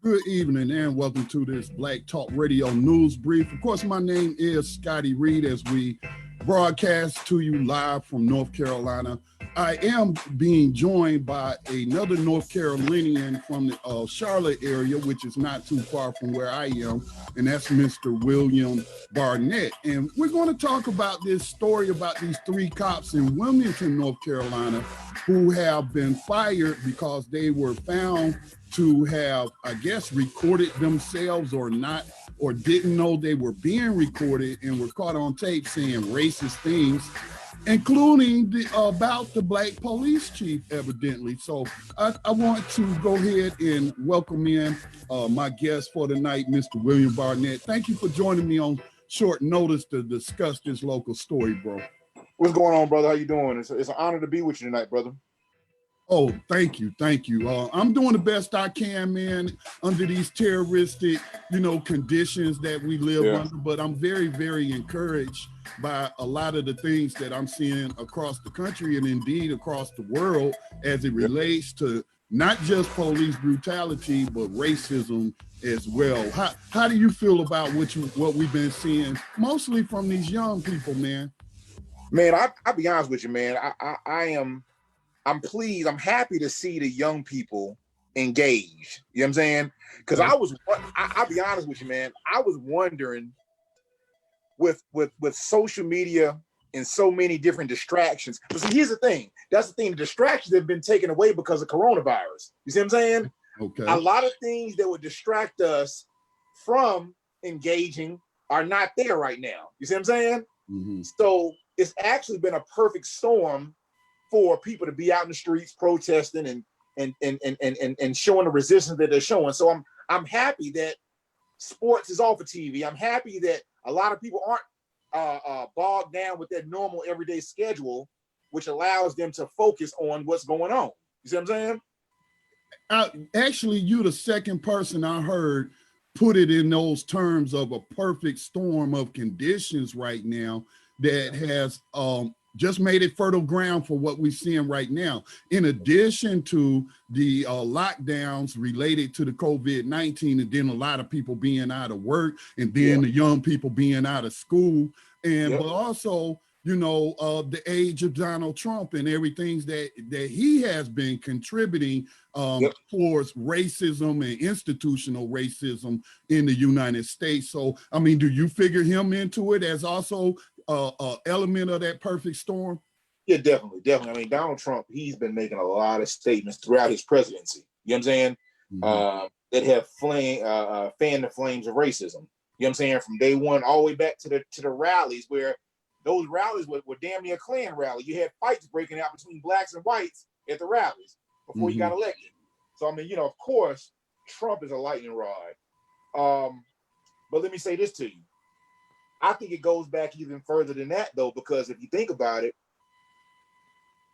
Good evening and welcome to this Black Talk Radio News Brief. Of course, my name is Scotty Reed as we broadcast to you live from North Carolina. I am being joined by another North Carolinian from the Charlotte area, which is not too far from where I am, and that's Mr. William Barnette. And we're going to talk about this story about these three cops in Wilmington, North Carolina, who have been fired because they were found to have, I guess, recorded themselves or not, or didn't know they were being recorded and were caught on tape saying racist things, including about the black police chief, evidently. So I want to go ahead and welcome in my guest for tonight, Mr. William Barnette. Thank you for joining me on short notice to discuss this local story, bro. What's going on, brother? How you doing? It's an honor to be with you tonight, brother. Oh, thank you. I'm doing the best I can, man, under these terroristic, conditions that we live under. But I'm very, very encouraged by a lot of the things that I'm seeing across the country and indeed across the world as it relates to not just police brutality, but racism as well. How do you feel about what we've been seeing, mostly from these young people, man? Man, I'll be honest with you, man. I'm pleased. I'm happy to see the young people engaged. You know what I'm saying? Because I'll be honest with you, man. I was wondering with social media and so many different distractions. But see, here's the thing. That's the thing. The distractions have been taken away because of coronavirus. You see what I'm saying? Okay. A lot of things that would distract us from engaging are not there right now. You see what I'm saying? Mm-hmm. So it's actually been a perfect storm for people to be out in the streets protesting and showing the resistance that they're showing. So I'm happy that sports is off of TV. I'm happy that a lot of people aren't bogged down with their normal everyday schedule, which allows them to focus on what's going on. You see what I'm saying? Actually, you're the second person I heard put it in those terms of a perfect storm of conditions right now that has just made it fertile ground for what we're seeing right now. In addition to the lockdowns related to the COVID-19, and then a lot of people being out of work, and then the young people being out of school, and but also, the age of Donald Trump and everything that he has been contributing towards racism and institutional racism in the United States. So, I mean, do you figure him into it as also element of that perfect storm? Yeah, definitely. I mean, Donald Trump, he's been making a lot of statements throughout his presidency. You know what I'm saying? Mm-hmm. That have fanned the flames of racism. You know what I'm saying? From day one all the way back to the rallies, where those rallies were damn near a Klan rally. You had fights breaking out between blacks and whites at the rallies before he got elected. So I mean, of course, Trump is a lightning rod. But let me say this to you. I think it goes back even further than that, though, because if you think about it,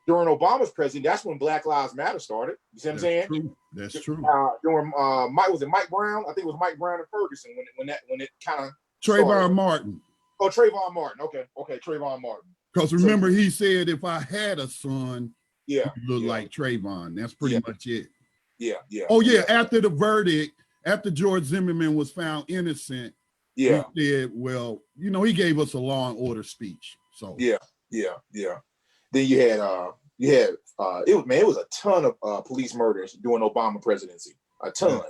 during Obama's presidency, that's when Black Lives Matter started. You see what I'm saying? True. That's true. During Mike Brown? I think it was Mike Brown and Ferguson when it kind of Trayvon Martin. Oh, Trayvon Martin. Okay, Trayvon Martin. Because remember, he said if I had a son, he would look like Trayvon. That's pretty much it. Yeah. Oh yeah. After the verdict, after George Zimmerman was found innocent. He said, well, he gave us a law and order speech. So yeah. Then you had it was a ton of police murders during Obama presidency, a ton.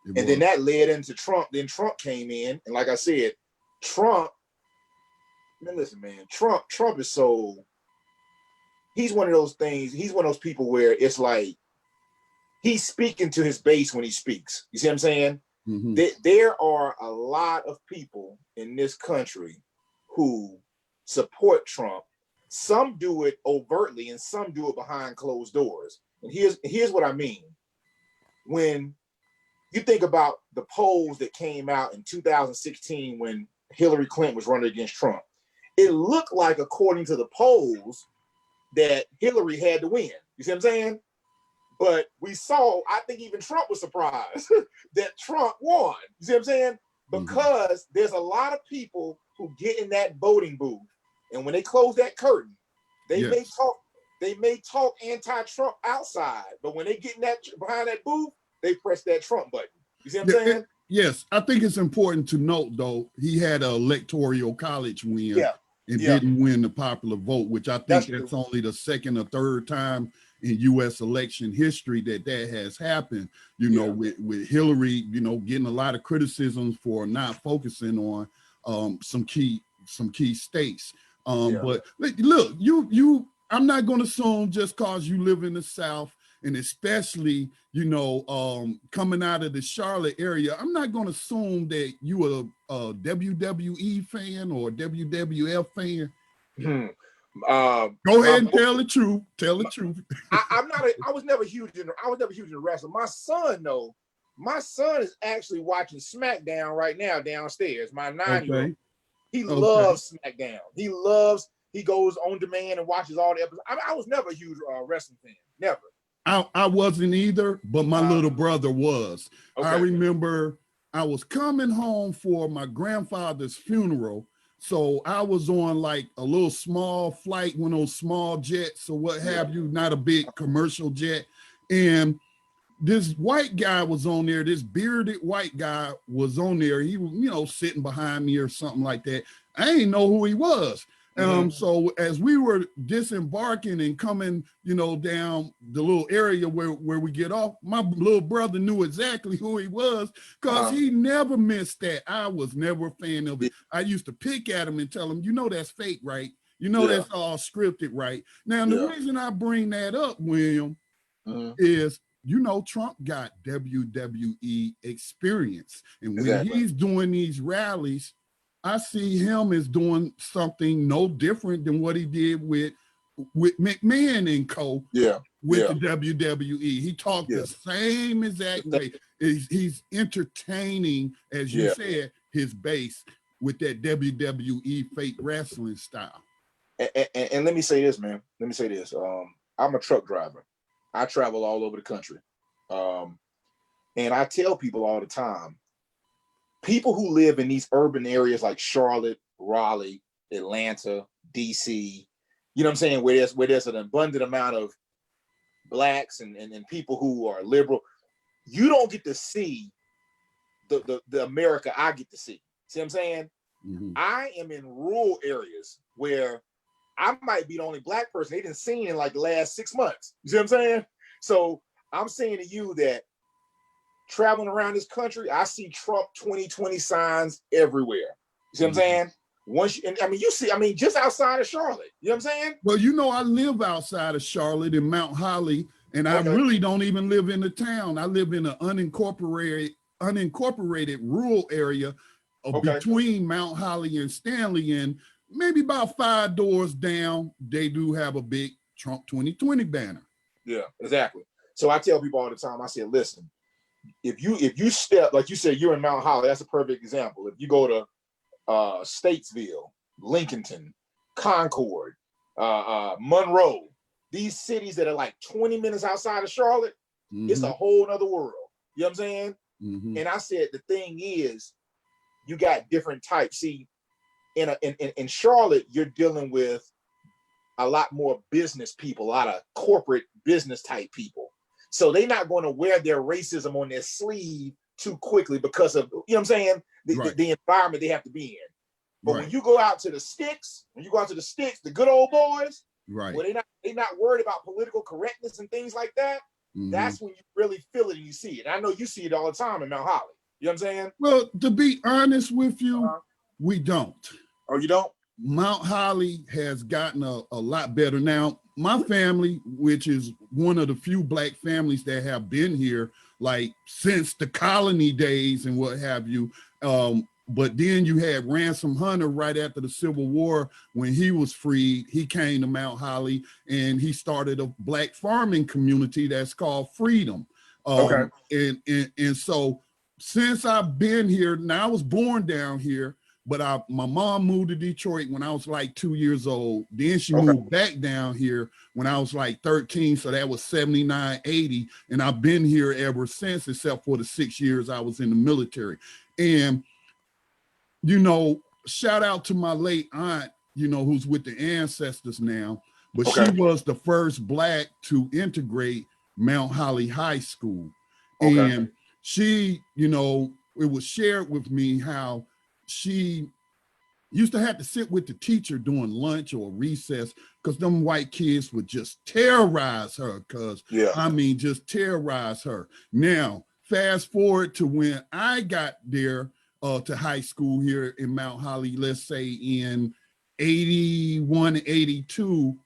And then that led into Trump. Then Trump came in, and like I said, Trump. Man, listen, man, Trump is he's one of those things. He's one of those people where it's like he's speaking to his base when he speaks. You see what I'm saying? Mm-hmm. There are a lot of people in this country who support Trump. Some do it overtly and some do it behind closed doors. And here's what I mean. When you think about the polls that came out in 2016 when Hillary Clinton was running against Trump, it looked like, according to the polls, that Hillary had to win. You see what I'm saying? But we saw, I think even Trump was surprised that Trump won. You see what I'm saying? Because there's a lot of people who get in that voting booth, and when they close that curtain, they may talk they may talk anti-Trump outside, but when they get in that behind that booth, they press that Trump button. You see what I'm saying? Yes, I think it's important to note, though, he had an electoral college win and didn't win the popular vote, which I think that's only the second or third time in U.S. election history that has happened, you know, with Hillary, you know, getting a lot of criticisms for not focusing on some key states. But look, I'm not going to assume just because you live in the South, and especially, you know, coming out of the Charlotte area, I'm not going to assume that you a WWE fan or a WWF fan. Go ahead and tell the truth. Tell the truth. I was never huge in wrestling. My son, though, my son is actually watching SmackDown right now downstairs. My 9-year-old, he loves SmackDown. He goes on demand and watches all the episodes. I was never a huge wrestling fan. Never. I wasn't either, but my little brother was. I remember I was coming home for my grandfather's funeral. So I was on like a little small flight, one of those small jets or what have you, not a big commercial jet. And this white guy was on there, this bearded white guy was on there. He was, you know, sitting behind me or something like that. I didn't know who he was. So as we were disembarking and coming, you know, down the little area where we get off, my little brother knew exactly who he was because he never missed that. I was never a fan of it. I used to pick at him and tell him, you know, that's fake, right? You know, that's all scripted, right? Now, the reason I bring that up, William, is, you know, Trump got WWE experience. And when he's doing these rallies, I see him as doing something no different than what he did with McMahon and co. With the WWE. He talked the same exact way. He's entertaining, as you said, his base with that WWE fake wrestling style. And let me say this, man. Let me say this. I'm a truck driver. I travel all over the country. And I tell people all the time, people who live in these urban areas like Charlotte, Raleigh, Atlanta, DC, you know what I'm saying, where there's an abundant amount of blacks and people who are liberal, you don't get to see the America I get to see. See what I'm saying? I am in rural areas where I might be the only black person they didn't see in like the last 6 months. You see what I'm saying? So I'm saying to you that traveling around this country, I see Trump 2020 signs everywhere. You see what I'm saying? Just outside of Charlotte. You know what I'm saying? Well, you know, I live outside of Charlotte in Mount Holly, and I really don't even live in the town. I live in an unincorporated rural area between Mount Holly and Stanley, and maybe about 5 doors down, they do have a big Trump 2020 banner. Yeah, exactly. So I tell people all the time, I say, listen, if you step, like you said, you're in Mount Holly, that's a perfect example. If you go to Statesville, Lincolnton, Concord, Monroe, these cities that are like 20 minutes outside of Charlotte, it's a whole nother world. You know what I'm saying? And I said, the thing is, you got different types. See, in Charlotte, you're dealing with a lot more business people, a lot of corporate business type people. So they're not going to wear their racism on their sleeve too quickly because of, you know what I'm saying, the environment they have to be in. But when you go out to the sticks, the good old boys, where they're not worried about political correctness and things like that, that's when you really feel it and you see it. And I know you see it all the time in Mount Holly. You know what I'm saying? Well, to be honest with you, we don't. Oh, you don't? Mount Holly has gotten a lot better. Now, my family, which is one of the few black families that have been here, like since the colony days and what have you, but then you had Ransom Hunter right after the Civil War. When he was freed, he came to Mount Holly and he started a black farming community that's called Freedom. And so since I've been here, now I was born down here, but my mom moved to Detroit when I was like 2 years old. Then she moved back down here when I was like 13. So that was 79, 80. And I've been here ever since, except for the 6 years I was in the military. And, you know, shout out to my late aunt, you know, who's with the ancestors now. but she was the first Black to integrate Mount Holly High School. And she, you know, it was shared with me how she used to have to sit with the teacher during lunch or recess because them white kids would just terrorize her. I mean, just terrorize her. Now, fast forward to when I got there to high school here in Mount Holly, let's say in 81, 82,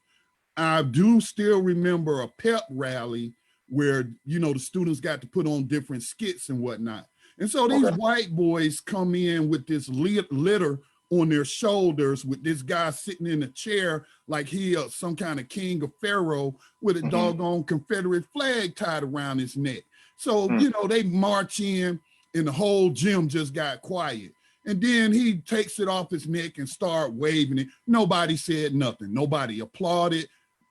I do still remember a pep rally where, you know, the students got to put on different skits and whatnot. And so these white boys come in with this litter on their shoulders with this guy sitting in a chair like he some kind of king of Pharaoh with a doggone Confederate flag tied around his neck. So, you know, they march in and the whole gym just got quiet. And then he takes it off his neck and start waving it. Nobody said nothing. Nobody applauded.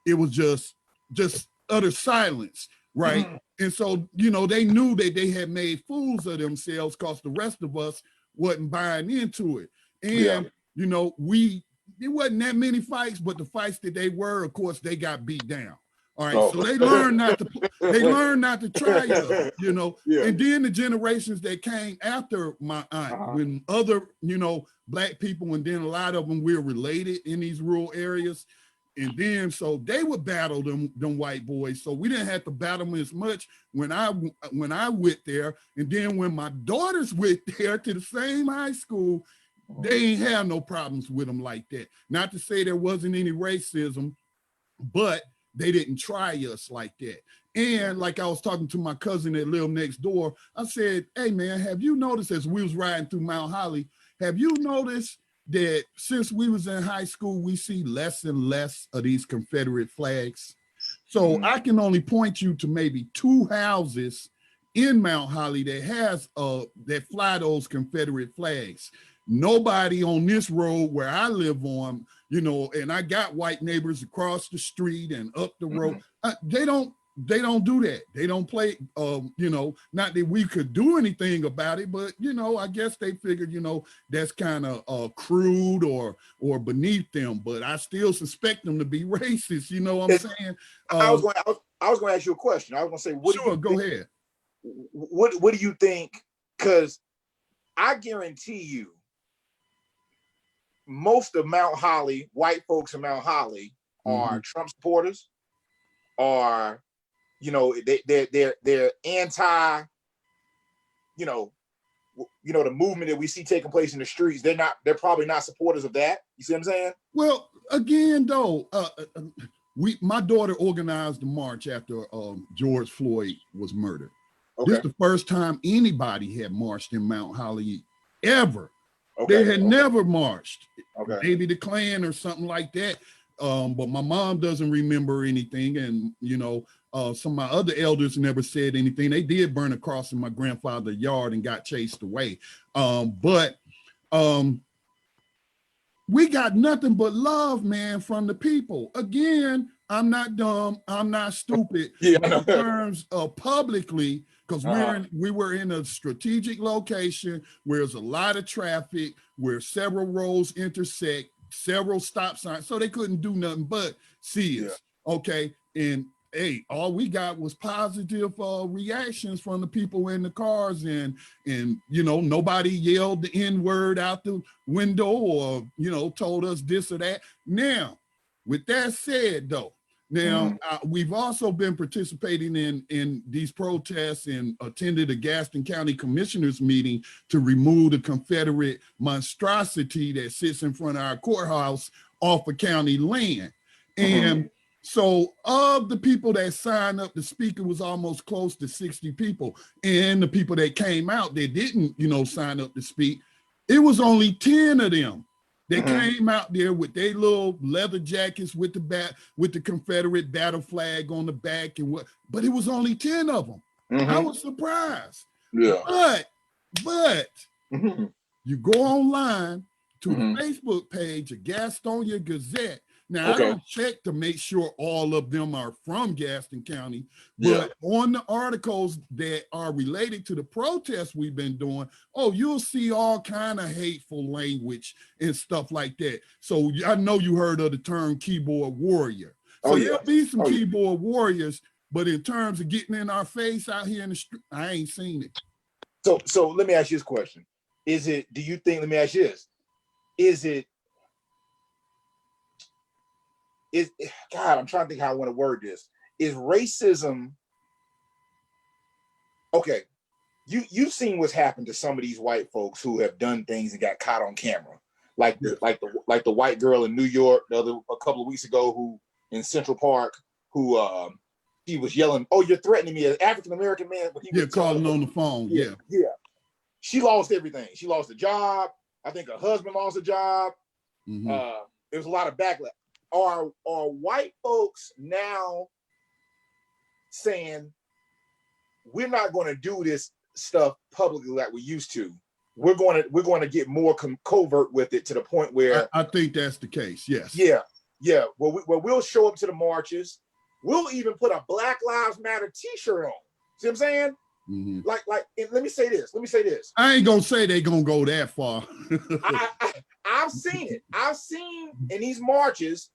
It was just utter silence, right? And so, you know, they knew that they had made fools of themselves because the rest of us wasn't buying into it. And, you know, it wasn't that many fights, but the fights that they were, of course, they got beat down. All right, so they learned not to try us, you know. And then the generations that came after my aunt, when other, you know, Black people, and then a lot of them we're related in these rural areas. And then so they would battle them white boys. So we didn't have to battle them as much when I went there. And then when my daughters went there to the same high school, they ain't have no problems with them like that. Not to say there wasn't any racism, but they didn't try us like that. And like I was talking to my cousin that lived next door, I said, hey man, have you noticed as we was riding through Mount Holly, have you noticed that since we was in high school, we see less and less of these Confederate flags? So I can only point you to maybe 2 houses in Mount Holly that has that fly those Confederate flags. Nobody on this road where I live on, you know, and I got white neighbors across the street and up the road. They don't do that. They don't play, you know, not that we could do anything about it, but, you know, I guess they figured, you know, that's kind of crude or beneath them, but I still suspect them to be racist. You know what I'm saying? I was going to ask you a question. I was going to say, go ahead. What do you think? Because I guarantee you, most of Mount Holly, white folks in Mount Holly are Trump supporters, or, you know, they're anti, you know, the movement that we see taking place in the streets. They're probably not supporters of that. You see what I'm saying? Well, again, though, my daughter organized the march after George Floyd was murdered. This is the first time anybody had marched in Mount Holly ever. They had never marched, maybe the Klan or something like that. But my mom doesn't remember anything. And, you know, some of my other elders never said anything. They did burn a cross in my grandfather's yard and got chased away. But we got nothing but love, man, from the people. Again, I'm not dumb. I'm not stupid. In terms of publicly, because we were in a strategic location where there's a lot of traffic, where several roads intersect, several stop signs, so they couldn't do nothing but see us. Okay, and hey, all we got was positive reactions from the people in the cars, and you know, nobody yelled the N-word out the window or, you know, told us this or that. Now, with that said, though, now, we've also been participating in these protests and attended a Gaston County Commissioners meeting to remove the Confederate monstrosity that sits in front of our courthouse off of county land. And so of the people that signed up to speak, it was almost close to 60 people. And the people that came out that didn't, you know, sign up to speak, it was only 10 of them. They came out there with their little leather jackets with the Confederate battle flag on the back but it was only 10 of them. I was surprised. But you go online to the Facebook page of Gastonia Gazette. Now, I don't check to make sure all of them are from Gaston County, but on the articles that are related to the protests we've been doing, you'll see all kind of hateful language and stuff like that. So I know you heard of the term keyboard warrior. So there'll be some keyboard warriors, but in terms of getting in our face out here in the street, I ain't seen it. So let me ask you this question. Do you think, let me ask you this. God, I'm trying to think how I want to word this. Is racism, okay, you've seen what's happened to some of these white folks who have done things and got caught on camera. Like the white girl in New York a couple of weeks ago who in Central Park who he was yelling, "Oh, you're threatening me," as an African American man, but he was calling on the phone. Yeah. She lost everything. She lost a job. I think her husband lost a job. Mm-hmm. There was a lot of backlash. Are white folks now saying we're not going to do this stuff publicly like we used to? We're going to get more covert with it to the point where I think that's the case. Yes. Yeah. Well, we'll show up to the marches. We'll even put a Black Lives Matter T-shirt on. See what I'm saying? Mm-hmm. Like, let me say this. I ain't gonna say they gonna go that far. I've seen it. I've seen in these marches,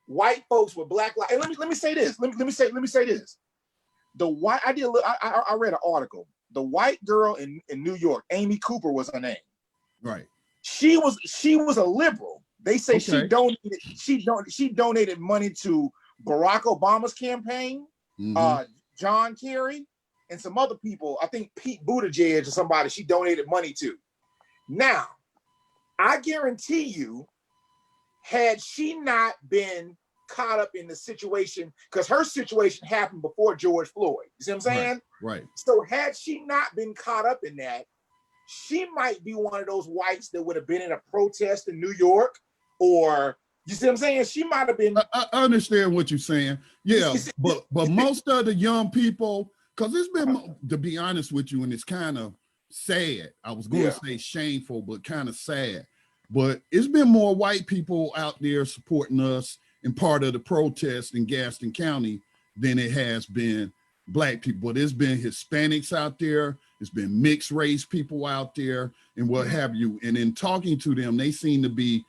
white folks with Black Lives. And let me say this. Let me say this. I read an article. The white girl in New York, Amy Cooper was her name. Right. She was a liberal. They say she donated money to Barack Obama's campaign, John Kerry, and some other people. I think Pete Buttigieg or somebody she donated money to. Now, I guarantee you, had she not been caught up in the situation, because her situation happened before George Floyd. You see what I'm saying? Right. So had she not been caught up in that, she might be one of those whites that would have been in a protest in New York, or you see what I'm saying? She might have been. I understand what you're saying. Yeah, but most of the young people, because it's been, to be honest with you, and it's kind of sad. I was going to say shameful, but kind of sad. But it's been more white people out there supporting us and part of the protest in Gaston County than it has been Black people. But there's been Hispanics out there, it's been mixed race people out there, and what have you. And in talking to them, they seem to be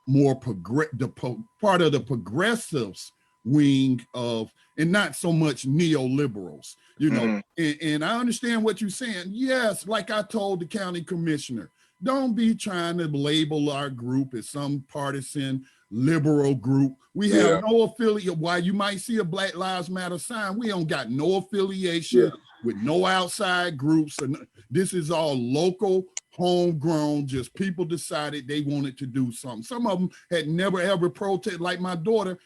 more part of the progressives wing of, and not so much neoliberals, you know. And I understand what you're saying. Yes, like I told the county commissioner, don't be trying to label our group as some partisan liberal group. We have no affiliate. While you might see a Black Lives Matter sign, we don't got no affiliation with no outside groups. And this is all local, homegrown, just people decided they wanted to do something. Some of them had never ever protested, like my daughter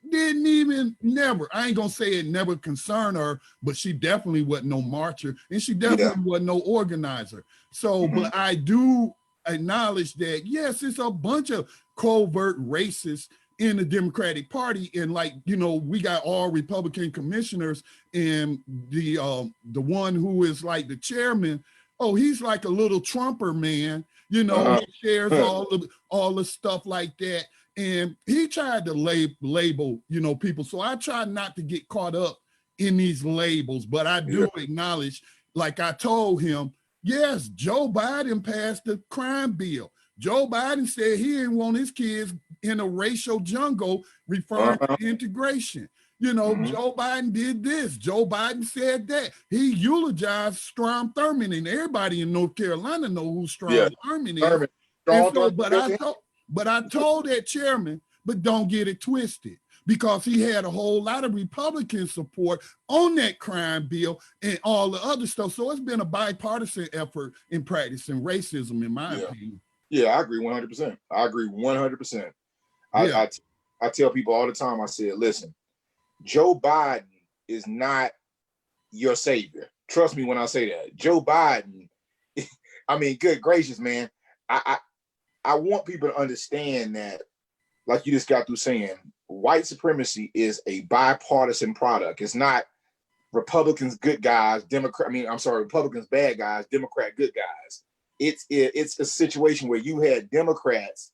never. I ain't gonna say it never concerned her, but she definitely wasn't no marcher, and she definitely wasn't no organizer. So, but I do acknowledge that, yes, it's a bunch of covert racists in the Democratic Party, and like, you know, we got all Republican commissioners, and the one who is like the chairman, oh, he's like a little Trumper man, you know, he shares all the stuff like that. And he tried to label, you know, people. So I try not to get caught up in these labels, but I do acknowledge, like I told him, yes, Joe Biden passed the crime bill. Joe Biden said he didn't want his kids in a racial jungle, referring to integration. You know, Joe Biden did this. Joe Biden said that. He eulogized Strom Thurmond, and everybody in North Carolina know who Strom Thurmond is. And so, but I told that chairman, but don't get it twisted, because he had a whole lot of Republican support on that crime bill and all the other stuff. So it's been a bipartisan effort in practicing racism, in my opinion. Yeah, I agree 100%. I agree 100%. I tell people all the time, I said, listen, Joe Biden is not your savior. Trust me when I say that. Joe Biden, I mean, good gracious, man. I want people to understand that, like you just got through saying, white supremacy is a bipartisan product. It's not Republicans good guys, Republicans bad guys, Democrat good guys. It's a situation where you had Democrats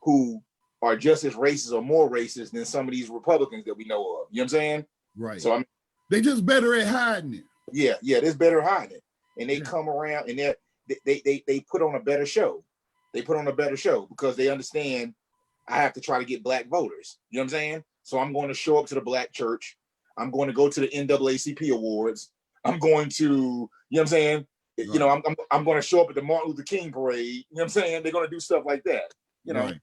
who are just as racist or more racist than some of these Republicans that we know of. You know what I'm saying? Right. So they just better at hiding it. Yeah, they're better at hiding it. And they come around and they put on a better show. They put on a better show because they understand I have to try to get Black voters. You know what I'm saying? So I'm going to show up to the black church. I'm going to go to the NAACP awards. I'm going to, you know what I'm saying? Right. You know, I'm going to show up at the Martin Luther King parade. You know what I'm saying? They're going to do stuff like that. You know. Right.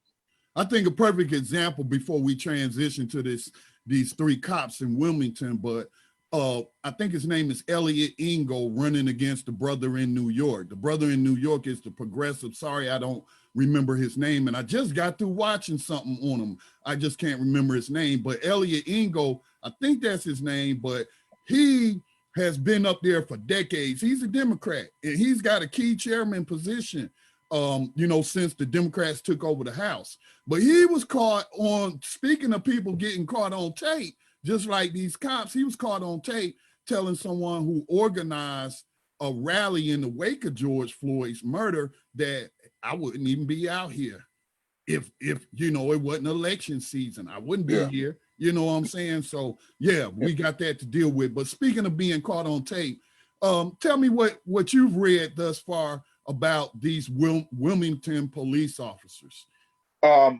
I think a perfect example before we transition to these three cops in Wilmington, but I think his name is Elliot Engel running against the brother in New York. The brother in New York is the progressive. Sorry, I don't remember his name. And I just got through watching something on him. I just can't remember his name. But Elliot Engel, I think that's his name, but he has been up there for decades. He's a Democrat and he's got a key chairman position, you know, since the Democrats took over the House. But he was caught on, speaking of people getting caught on tape, just like these cops, he was caught on tape telling someone who organized a rally in the wake of George Floyd's murder that I wouldn't even be out here if you know, it wasn't election season. I wouldn't be here. You know what I'm saying? So yeah, we got that to deal with. But speaking of being caught on tape, tell me what you've read thus far about these Wilmington police officers. I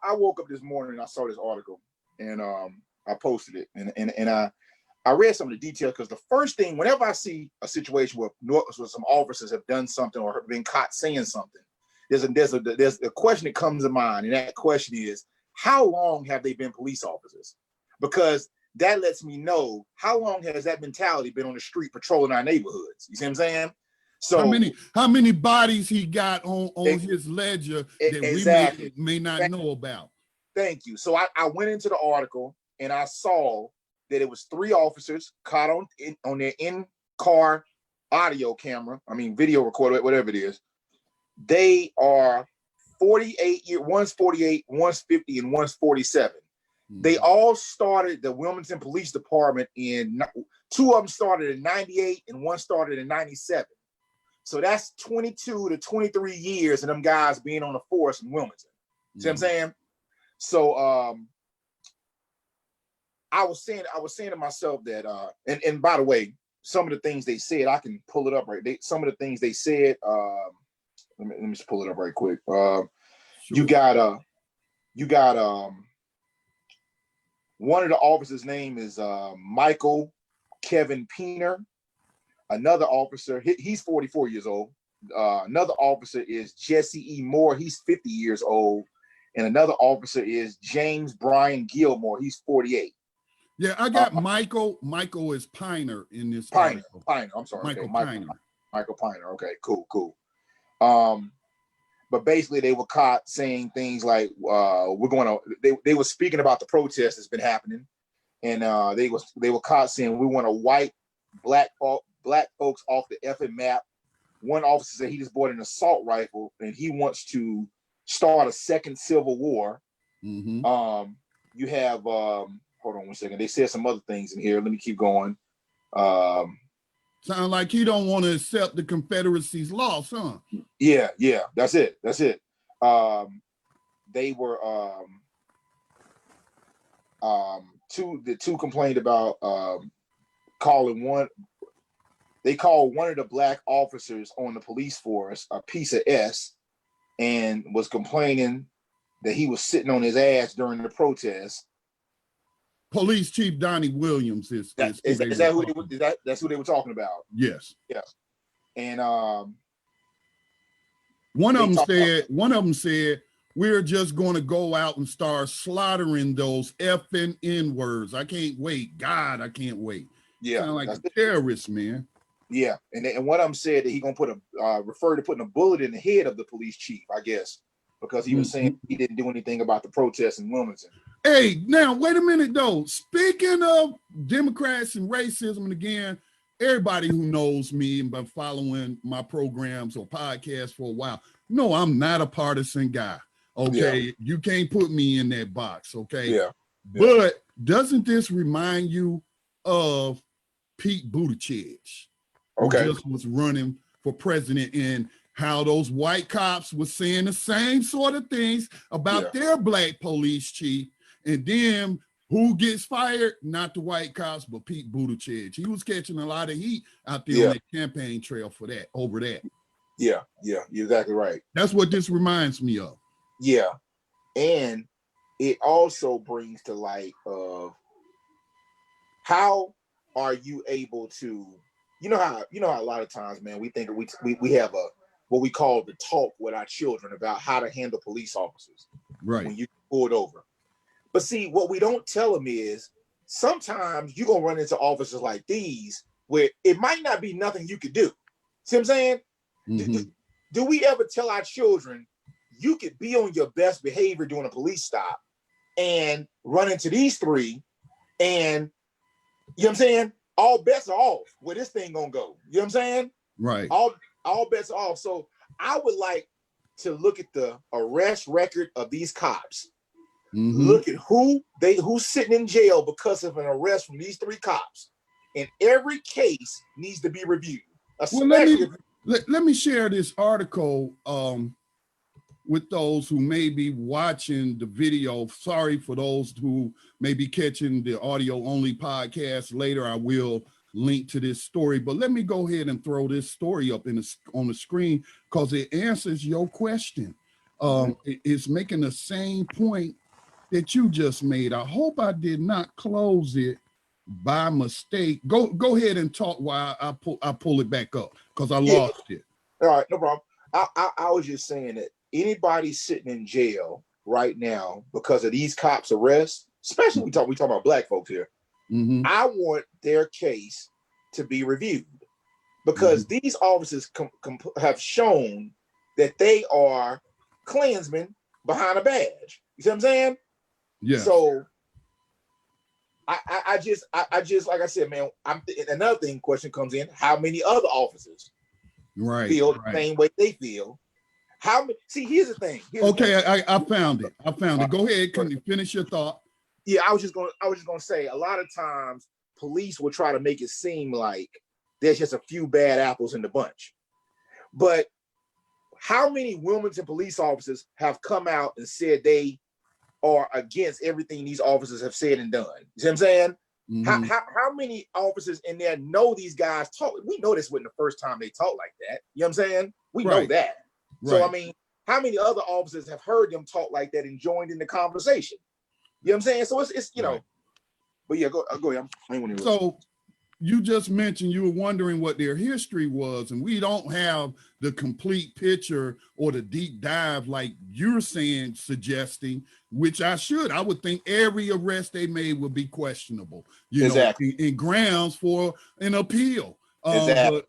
woke up this morning and I saw this article and I posted it and I read some of the details because the first thing, whenever I see a situation where some officers have done something or have been caught saying something, there's a question that comes to mind, and that question is, how long have they been police officers? Because that lets me know how long has that mentality been on the street patrolling our neighborhoods. You see what I'm saying? So how many bodies he got on his ledger that exactly. we may not know about? Thank you. So I went into the article and I saw that it was 3 officers caught on their in-car audio camera. I mean, video recorder, whatever it is. They are 48 years, one's 48, one's 50, and one's 47. Mm-hmm. They all started the Wilmington Police Department 2 of them started in 98 and one started in 97. So that's 22 to 23 years of them guys being on the force in Wilmington. Mm-hmm. See what I'm saying? So I was saying to myself that and by the way, some of the things they said, I can pull it up right. Some of the things they said, let me just pull it up right quick. Sure. You got one of the officers' name is Michael Kevin Peener. Another officer, he's 44 years old. Another officer is Jesse E. Moore. He's 50 years old. And another officer is James Brian Gilmore. He's 48. Yeah, I got Michael. Michael is Piner in this. Piner. I'm sorry. Michael okay. Piner. Michael Piner. Okay, cool. But basically they were caught saying things like, they were speaking about the protest that's been happening. And they were caught saying, we want to wipe black folks off the effing map. One officer said he just bought an assault rifle and he wants to start a second civil war. Mm-hmm. You have, hold on one second. They said some other things in here. Let me keep going. Sound like he don't want to accept the Confederacy's loss, huh? Yeah, that's it. They were the two complained about calling one. They called one of the black officers on the police force a piece of S, and was complaining that he was sitting on his ass during the protest. Police Chief Donnie Williams that's who they were talking about. Yes. Yeah. And one of them said, we're just going to go out and start slaughtering those effing N-words. I can't wait. God, I can't wait. Yeah. Sound like a terrorist, man. Yeah. And one of them said that he going to refer to putting a bullet in the head of the police chief, I guess, because he was saying he didn't do anything about the protests in Wilmington. Hey, now, wait a minute, though. Speaking of Democrats and racism, and again, everybody who knows me and been following my programs or podcasts for a while, no, I'm not a partisan guy, okay? Yeah. You can't put me in that box, okay? Yeah. But doesn't this remind you of Pete Buttigieg, who just was running for president, and how those white cops were saying the same sort of things about their black police chief? And then who gets fired? Not the white cops, but Pete Buttigieg. He was catching a lot of heat out there on the campaign trail for that, over that. Yeah, you're exactly right. That's what this reminds me of. Yeah. And it also brings to light of how are you able to, you know how a lot of times, man, we think we have a what we call the talk with our children about how to handle police officers when you pulled over. But see, what we don't tell them is sometimes you're gonna run into officers like these where it might not be nothing you could do. See what I'm saying? Mm-hmm. Do we ever tell our children you could be on your best behavior during a police stop and run into these three, and you know what I'm saying? All bets are off where this thing gonna go. You know what I'm saying? Right. All bets are off. So I would like to look at the arrest record of these cops. Mm-hmm. Look at who's sitting in jail because of an arrest from these three cops. And every case needs to be reviewed. Well, let me share this article with those who may be watching the video. Sorry for those who may be catching the audio only podcast later. I will link to this story, but let me go ahead and throw this story up on the screen because it answers your question. It's making the same point that you just made. I hope I did not close it by mistake. Go ahead and talk while I pull it back up because I lost it. All right, no problem. I was just saying that anybody sitting in jail right now because of these cops' arrests, especially we talk about black folks here. Mm-hmm. I want their case to be reviewed because these officers have shown that they are Klansmen behind a badge. You see what I'm saying? Yeah. So I just like I said, man. Another thing. Question comes in: how many other officers feel the same way they feel? How many? See, here's the thing. I found it. Go ahead. Can you finish your thought? Yeah, I was just gonna say a lot of times police will try to make it seem like there's just a few bad apples in the bunch. But how many Wilmington police officers have come out and said they are against everything these officers have said and done? You see what I'm saying? Mm-hmm. How many officers in there know these guys talk? We know this wasn't the first time they talk like that. You know what I'm saying? We know that. So, I mean, how many other officers have heard them talk like that and joined in the conversation? You know what I'm saying? So it's you know, but yeah, go ahead. So you just mentioned you were wondering what their history was, and we don't have the complete picture or the deep dive like you're suggesting, which I would think every arrest they made would be questionable, know, in grounds for an appeal. But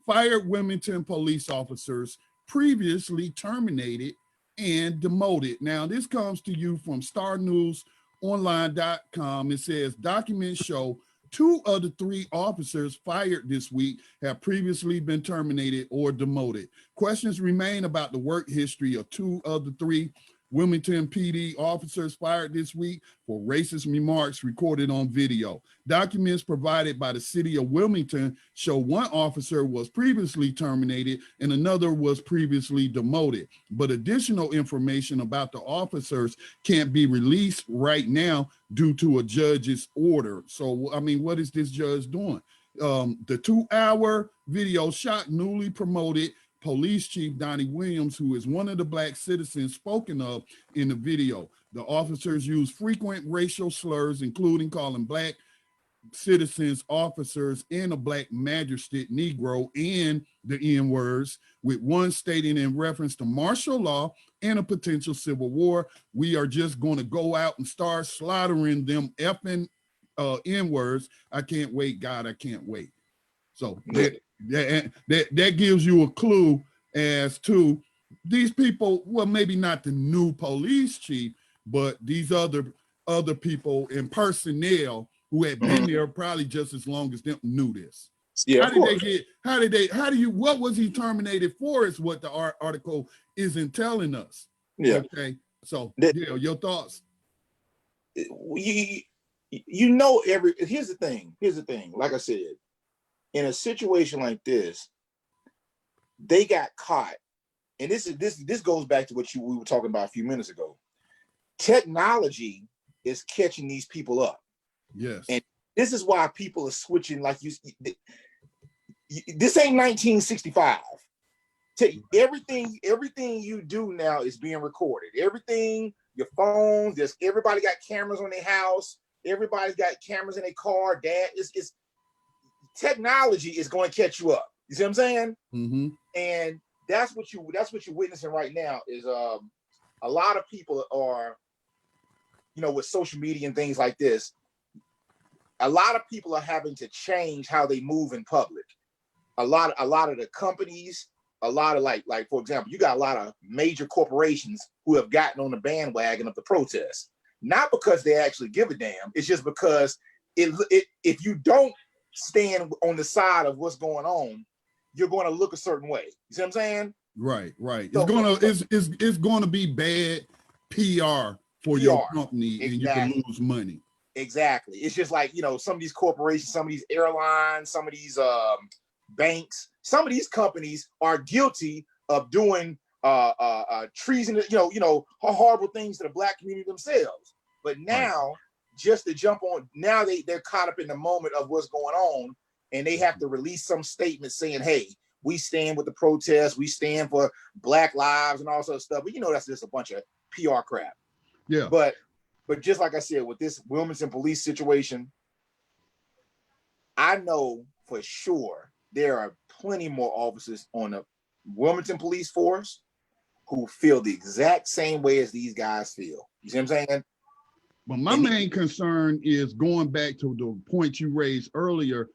fired Wilmington police officers previously terminated and demoted. Now, this comes to you from starnewsonline.com. It says documents show 2 of the 3 officers fired this week have previously been terminated or demoted. Questions remain about the work history of 2 of the 3 Wilmington PD officers fired this week for racist remarks recorded on video. Documents provided by the city of Wilmington show 1 officer was previously terminated and another was previously demoted. But additional information about the officers can't be released right now due to a judge's order. So, I mean, what is this judge doing? The 2-hour video shot newly promoted Police Chief Donnie Williams, who is one of the Black citizens spoken of in the video. The officers used frequent racial slurs, including calling Black citizens officers and a Black magistrate Negro and the N-words, with one stating in reference to martial law and a potential civil war, "We are just going to go out and start slaughtering them effing N-words. I can't wait, God, I can't wait." So that gives you a clue as to these people, well, maybe not the new police chief, but these other people in personnel who had been there probably just as long as them knew this. Yeah, what was he terminated for is what the article isn't telling us. Yeah. Okay. So your thoughts. Here's the thing. Like I said, in a situation like this, they got caught, and this goes back to what we were talking about a few minutes ago. Technology is catching these people up. Yes, and this is why people are switching. Like this ain't 1965. everything you do now is being recorded. Everything, your phones, everybody got cameras on their house. Everybody's got cameras in their car. It's technology is going to catch you up. You see what I'm saying? Mm-hmm. And that's what you're witnessing right now is a lot of people are, with social media and things like this. A lot of people are having to change how they move in public. A lot of the companies, a lot of like for example, you got a lot of major corporations who have gotten on the bandwagon of the protest, not because they actually give a damn. It's just because if you don't stand on the side of what's going on, you're going to look a certain way. You see what I'm saying? Right. So, it's gonna be bad PR for your company, exactly. and you can lose money. Exactly. It's just like, some of these corporations, some of these airlines, some of these banks, some of these companies are guilty of doing treason, horrible things to the Black community themselves. But now, just to jump on, now they're caught up in the moment of what's going on, and they have to release some statement saying, hey, we stand with the protests, we stand for Black lives and all sorts of stuff. But that's just a bunch of PR crap. Yeah. But just like I said, with this Wilmington police situation, I know for sure there are plenty more officers on the Wilmington police force who feel the exact same way as these guys feel. You see what I'm saying? But my main concern is going back to the point you raised earlier.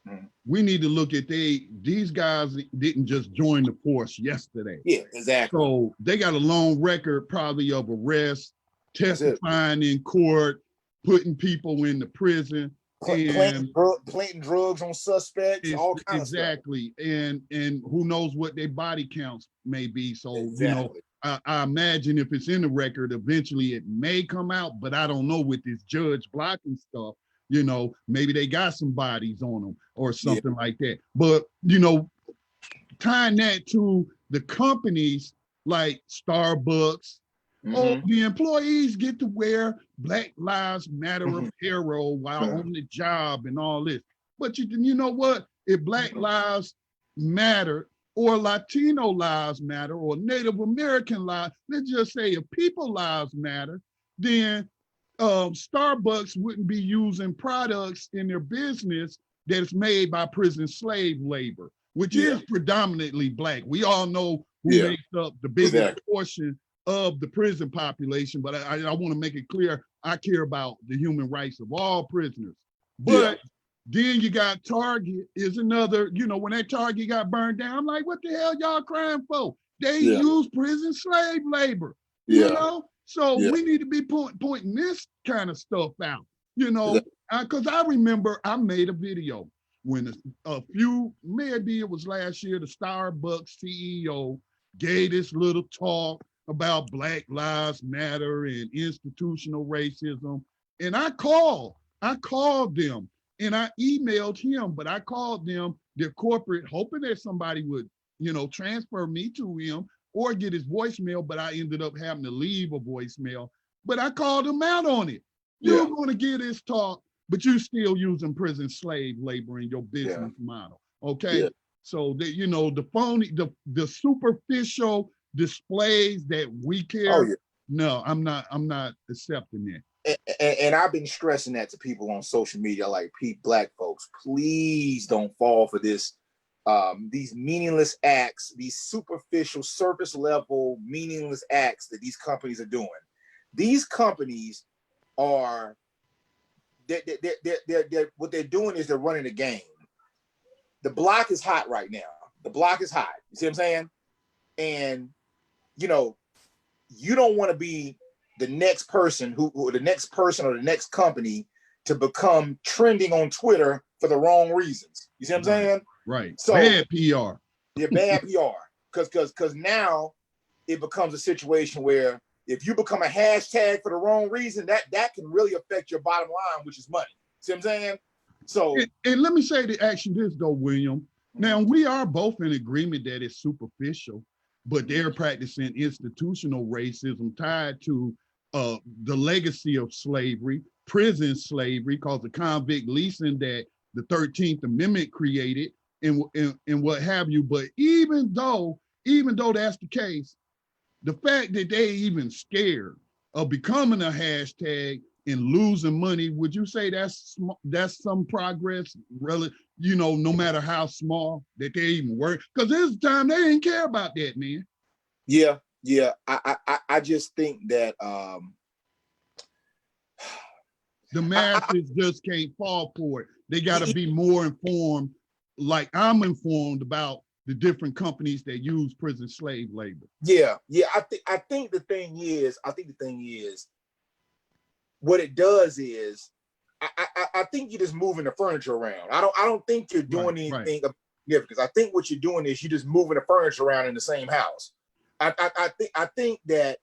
Mm-hmm. We need to look at these guys didn't just join the force yesterday. Yeah, exactly. So they got a long record probably of arrests, testifying in court, putting people in the prison, planting drugs on suspects, all kinds of stuff. Exactly. And who knows what their body counts may be. So, exactly. I imagine if it's in the record, eventually it may come out, but I don't know with this judge blocking stuff, maybe they got some bodies on them or something like that. But, tying that to the companies like Starbucks, mm-hmm. The employees get to wear Black Lives Matter mm-hmm. apparel while mm-hmm. on the job and all this. But you know what? If Black Lives Matter or Latino lives matter or Native American lives, let's just say if people lives matter, then Starbucks wouldn't be using products in their business that's made by prison slave labor, which is predominantly Black. We all know who makes up the biggest portion of the prison population, but I want to make it clear, I care about the human rights of all prisoners. But then you got Target is another, when that Target got burned down, I'm like, what the hell y'all crying for? They use prison slave labor, So we need to be pointing this kind of stuff out, because I remember I made a video when maybe it was last year, the Starbucks CEO gave this little talk about Black Lives Matter and institutional racism. And I called them and I emailed him, but I called them, their corporate, hoping that somebody would, transfer me to him or get his voicemail, but I ended up having to leave a voicemail. But I called him out on it. You're going to get this talk, but you're still using prison slave labor in your business model, okay? So, the phony, the superficial displays that we care, no, I'm not accepting that. And I've been stressing that to people on social media, like, Black folks, please don't fall for this, these meaningless acts, these superficial, surface level, meaningless acts that these companies are doing. These companies are, they're what they're doing is they're running a game. The block is hot right now. The block is hot. You see what I'm saying? And, you don't want to be the next person or the next company to become trending on Twitter for the wrong reasons. You see what I'm saying? Right. So bad PR. Yeah, bad PR. Because now it becomes a situation where if you become a hashtag for the wrong reason, that can really affect your bottom line, which is money. See what I'm saying? So and let me say to action this though, William. Now we are both in agreement that it's superficial, but they're practicing institutional racism tied to the legacy of slavery, prison slavery, called the convict leasing that the 13th Amendment created and what have you. But even though even though that's the case, the fact that they even scared of becoming a hashtag and losing money, would you say that's some progress, really, no matter how small, that they even work? Because there's a time they didn't care about that, man. Yeah. I just think that the masses just can't fall for it. They got to be more informed, like I'm informed about the different companies that use prison slave labor. Yeah. I think the thing is, what it does is, I think you're just moving the furniture around. I don't think you're doing anything. Yeah, because I think what you're doing is you're just moving the furniture around in the same house. I think that.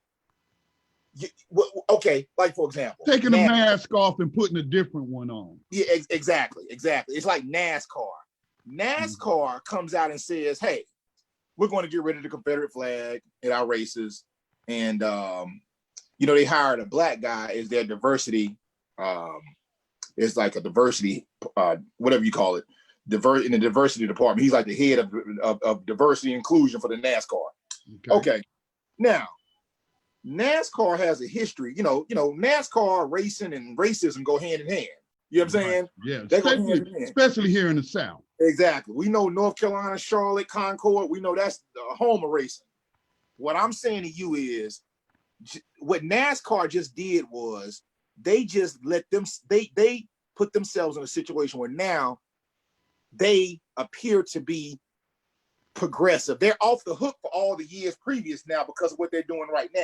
Okay, like for example, taking a mask off and putting a different one on. Yeah, exactly. It's like NASCAR. NASCAR comes out and says, "Hey, we're going to get rid of the Confederate flag at our races," and they hired a black guy as their diversity. It's like a diversity, whatever you call it, in the diversity department. He's like the head of diversity inclusion for the NASCAR. Okay. Now, NASCAR has a history. NASCAR racing and racism go hand in hand. You know what I'm saying? Yeah, especially here in the South. Exactly. We know North Carolina, Charlotte, Concord. We know that's the home of racing. What I'm saying to you is, what NASCAR just did was they just they put themselves in a situation where now they appear to be progressive. They're off the hook for all the years previous now because of what they're doing right now,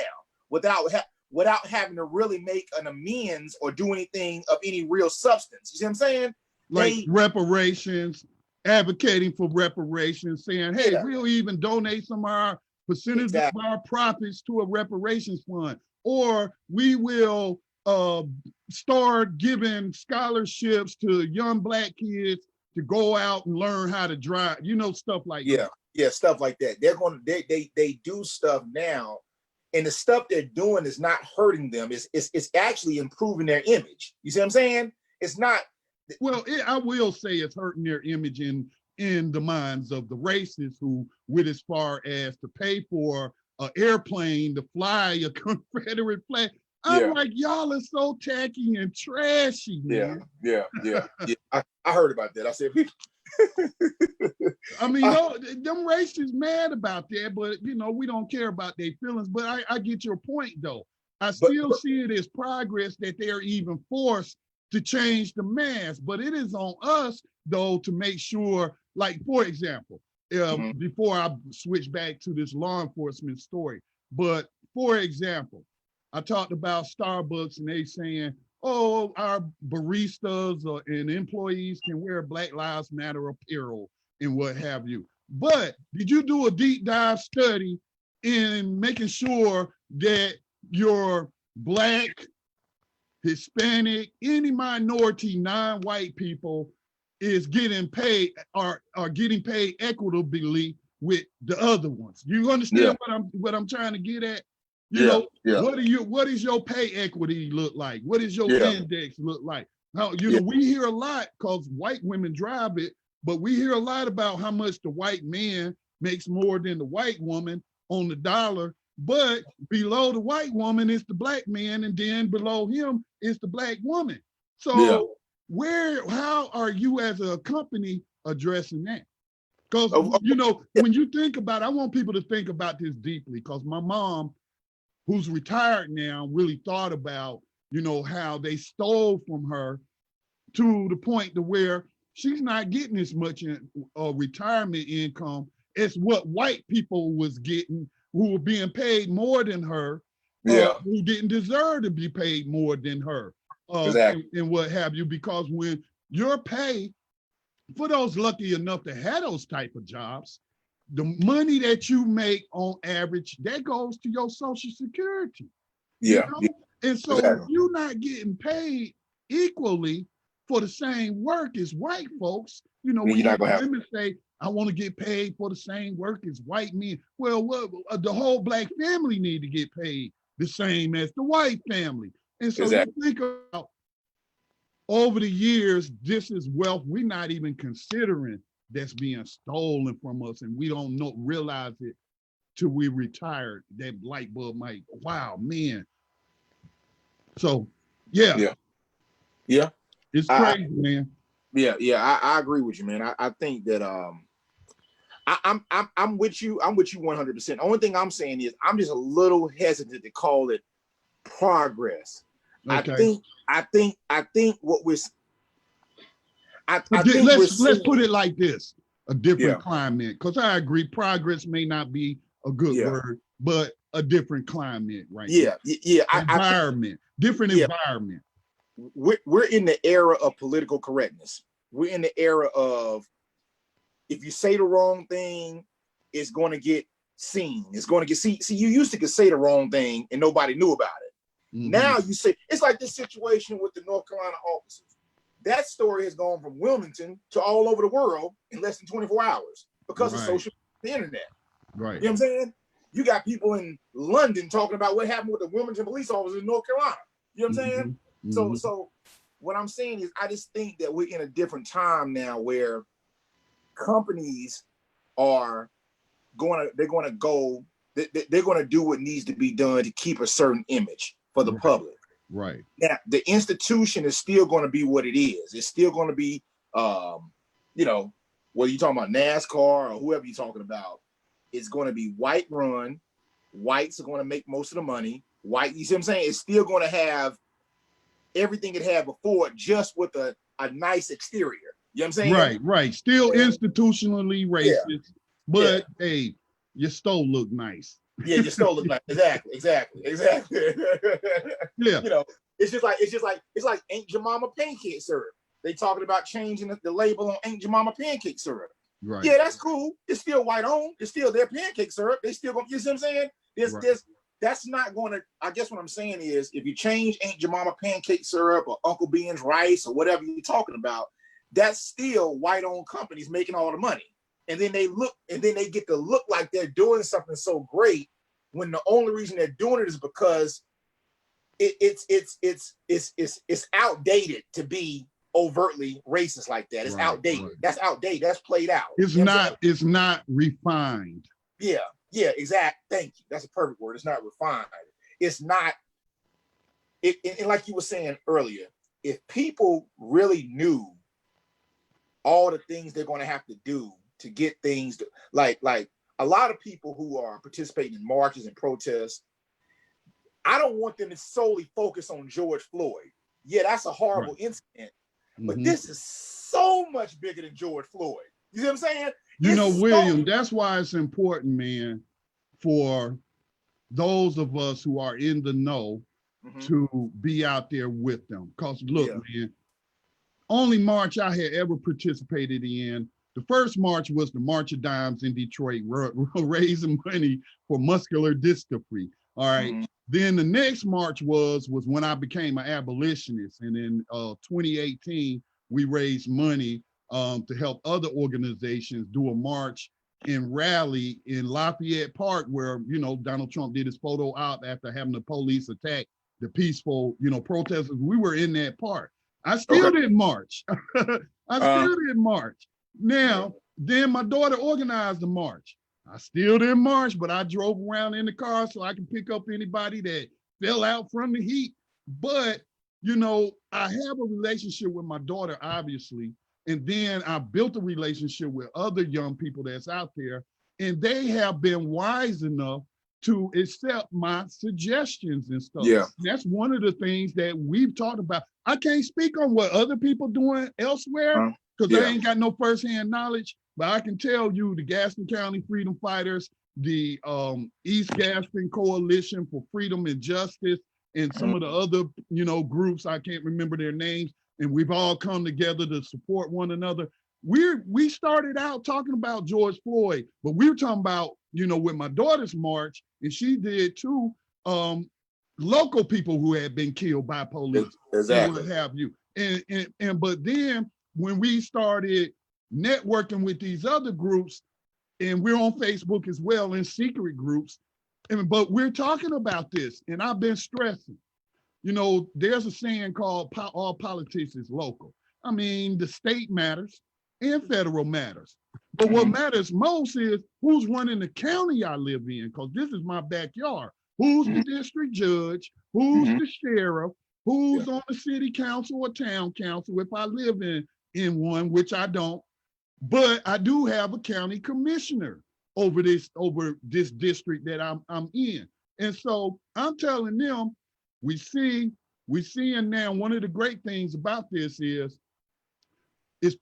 without having to really make an amends or do anything of any real substance. You see what I'm saying? Like reparations, advocating for reparations, saying, hey, we'll even donate some of our percentage of our profits to a reparations fund, or we will start giving scholarships to young Black kids to go out and learn how to drive, stuff like that. Yeah, stuff like that. They do stuff now, and the stuff they're doing is not hurting them. It's actually improving their image. You see what I'm saying? It's not. Well, I will say it's hurting their image in the minds of the racists who went as far as to pay for an airplane to fly a Confederate flag. I'm like, y'all are so tacky and trashy, man. Yeah. I heard about that. I said, I mean, them racists mad about that, but we don't care about their feelings. But I get your point, though. I still see it as progress that they're even forced to change the mask. But it is on us, though, to make sure, like, for example, before I switch back to this law enforcement story, but for example, I talked about Starbucks and they saying, oh, our baristas and employees can wear Black Lives Matter apparel and what have you. But did you do a deep dive study in making sure that your Black, Hispanic, any minority, non-white people is getting paid, are getting paid equitably with the other ones? You understand what I'm trying to get at? What is your pay equity look like? What does your index look like? Now, we hear a lot because white women drive it, but we hear a lot about how much the white man makes more than the white woman on the dollar, but below the white woman is the Black man, and then below him is the Black woman. So how are you as a company addressing that? Because, when you think about it, I want people to think about this deeply, because my mom, who's retired now, really thought about, how they stole from her to the point to where she's not getting as much retirement income as what white people was getting, who were being paid more than her, who didn't deserve to be paid more than her, and what have you. Because when your pay, for those lucky enough to have those type of jobs, the money that you make on average, that goes to your Social Security. And so if you're not getting paid equally for the same work as white folks, when women say, I want to get paid for the same work as white men. Well, the whole Black family need to get paid the same as the white family. And so you think about, over the years, this is wealth we're not even considering that's being stolen from us, and we don't realize it till we retired, that light bulb might, wow, man. So yeah. It's crazy, man. I agree with you, man. I think that I'm with you 100%. The only thing I'm saying is I'm just a little hesitant to call it progress. Okay. I think what we're let's put it like this: a different climate. Because I agree, progress may not be a good word, but a different climate, right? Environment, different environment. We're in the era of political correctness. We're in the era of, if you say the wrong thing, it's going to get seen. It's going to get see. You used to say the wrong thing and nobody knew about it. Mm-hmm. Now you say, it's like this situation with the North Carolina officers. That story has gone from Wilmington to all over the world in less than 24 hours because of social, the internet. Right. You know what I'm saying? You got people in London talking about what happened with the Wilmington police officers in North Carolina. You know what I'm saying? Mm-hmm. So what I'm saying is, I just think that we're in a different time now where companies are going to do what needs to be done to keep a certain image for the public. Right. Now, the institution is still going to be what it is. It's still going to be, whether you're talking about NASCAR or whoever you're talking about, it's going to be white run. Whites are going to make most of the money. You see what I'm saying? It's still going to have everything it had before, just with a nice exterior. You know what I'm saying? Right. Still institutionally racist, but hey, your stove look nice. Yeah, your stove look nice. Exactly. Yeah. It's like Aunt Jemima pancake syrup. They talking about changing the label on Aunt Jemima pancake syrup. Right. Yeah, that's cool. It's still white owned. It's still their pancake syrup. They still going. You see what I'm saying? That's not going to. I guess what I'm saying is, if you change Aunt Jemima pancake syrup or Uncle Ben's rice or whatever you're talking about, that's still white-owned companies making all the money. And then they get to look like they're doing something so great, when the only reason they're doing it is because it's outdated to be overtly racist like that. It's outdated. Right. That's outdated. That's played out. It's not refined. Yeah, exactly. Thank you. That's a perfect word. It's not refined. It's not. And like you were saying earlier, if people really knew all the things they're going to have to do to get things to, like a lot of people who are participating in marches and protests, I don't want them to solely focus on George Floyd. Yeah, that's a horrible incident, but this is so much bigger than George Floyd. You see what I'm saying? William, that's why it's important, man, for those of us who are in the know to be out there with them. Because look, man, only march I had ever participated in, the first march was the March of Dimes in Detroit, raising money for muscular dystrophy. All right. Then the next march was when I became an abolitionist. And in 2018, we raised money to help other organizations do a march and rally in Lafayette Park, where, Donald Trump did his photo op after having the police attack the peaceful, protesters. We were in that park. I still didn't march. I still didn't march. Now, then my daughter organized the march. I still didn't march, but I drove around in the car so I can pick up anybody that fell out from the heat. But, I have a relationship with my daughter, obviously. And then I built a relationship with other young people that's out there, and they have been wise enough to accept my suggestions and stuff. Yeah. That's one of the things that we've talked about. I can't speak on what other people doing elsewhere because I ain't got no firsthand knowledge, but I can tell you the Gaston County Freedom Fighters, the East Gaston Coalition for Freedom and Justice, and some of the other, groups, I can't remember their names, and we've all come together to support one another. We started out talking about George Floyd, but we were talking about, with my daughter's march, and she did too, local people who had been killed by police. Exactly. And what have you. But then when we started networking with these other groups, and we're on Facebook as well in secret groups, but we're talking about this, and I've been stressing, there's a saying called all politics is local. I mean, the state matters and federal matters, But what matters most is who's running the county I live in, because this is my backyard. Who's the district judge? Who's the sheriff? Who's on the city council or town council if I live in one, which I don't. But I do have a county commissioner over this district that I'm in. And so I'm telling them, we're seeing now, one of the great things about this is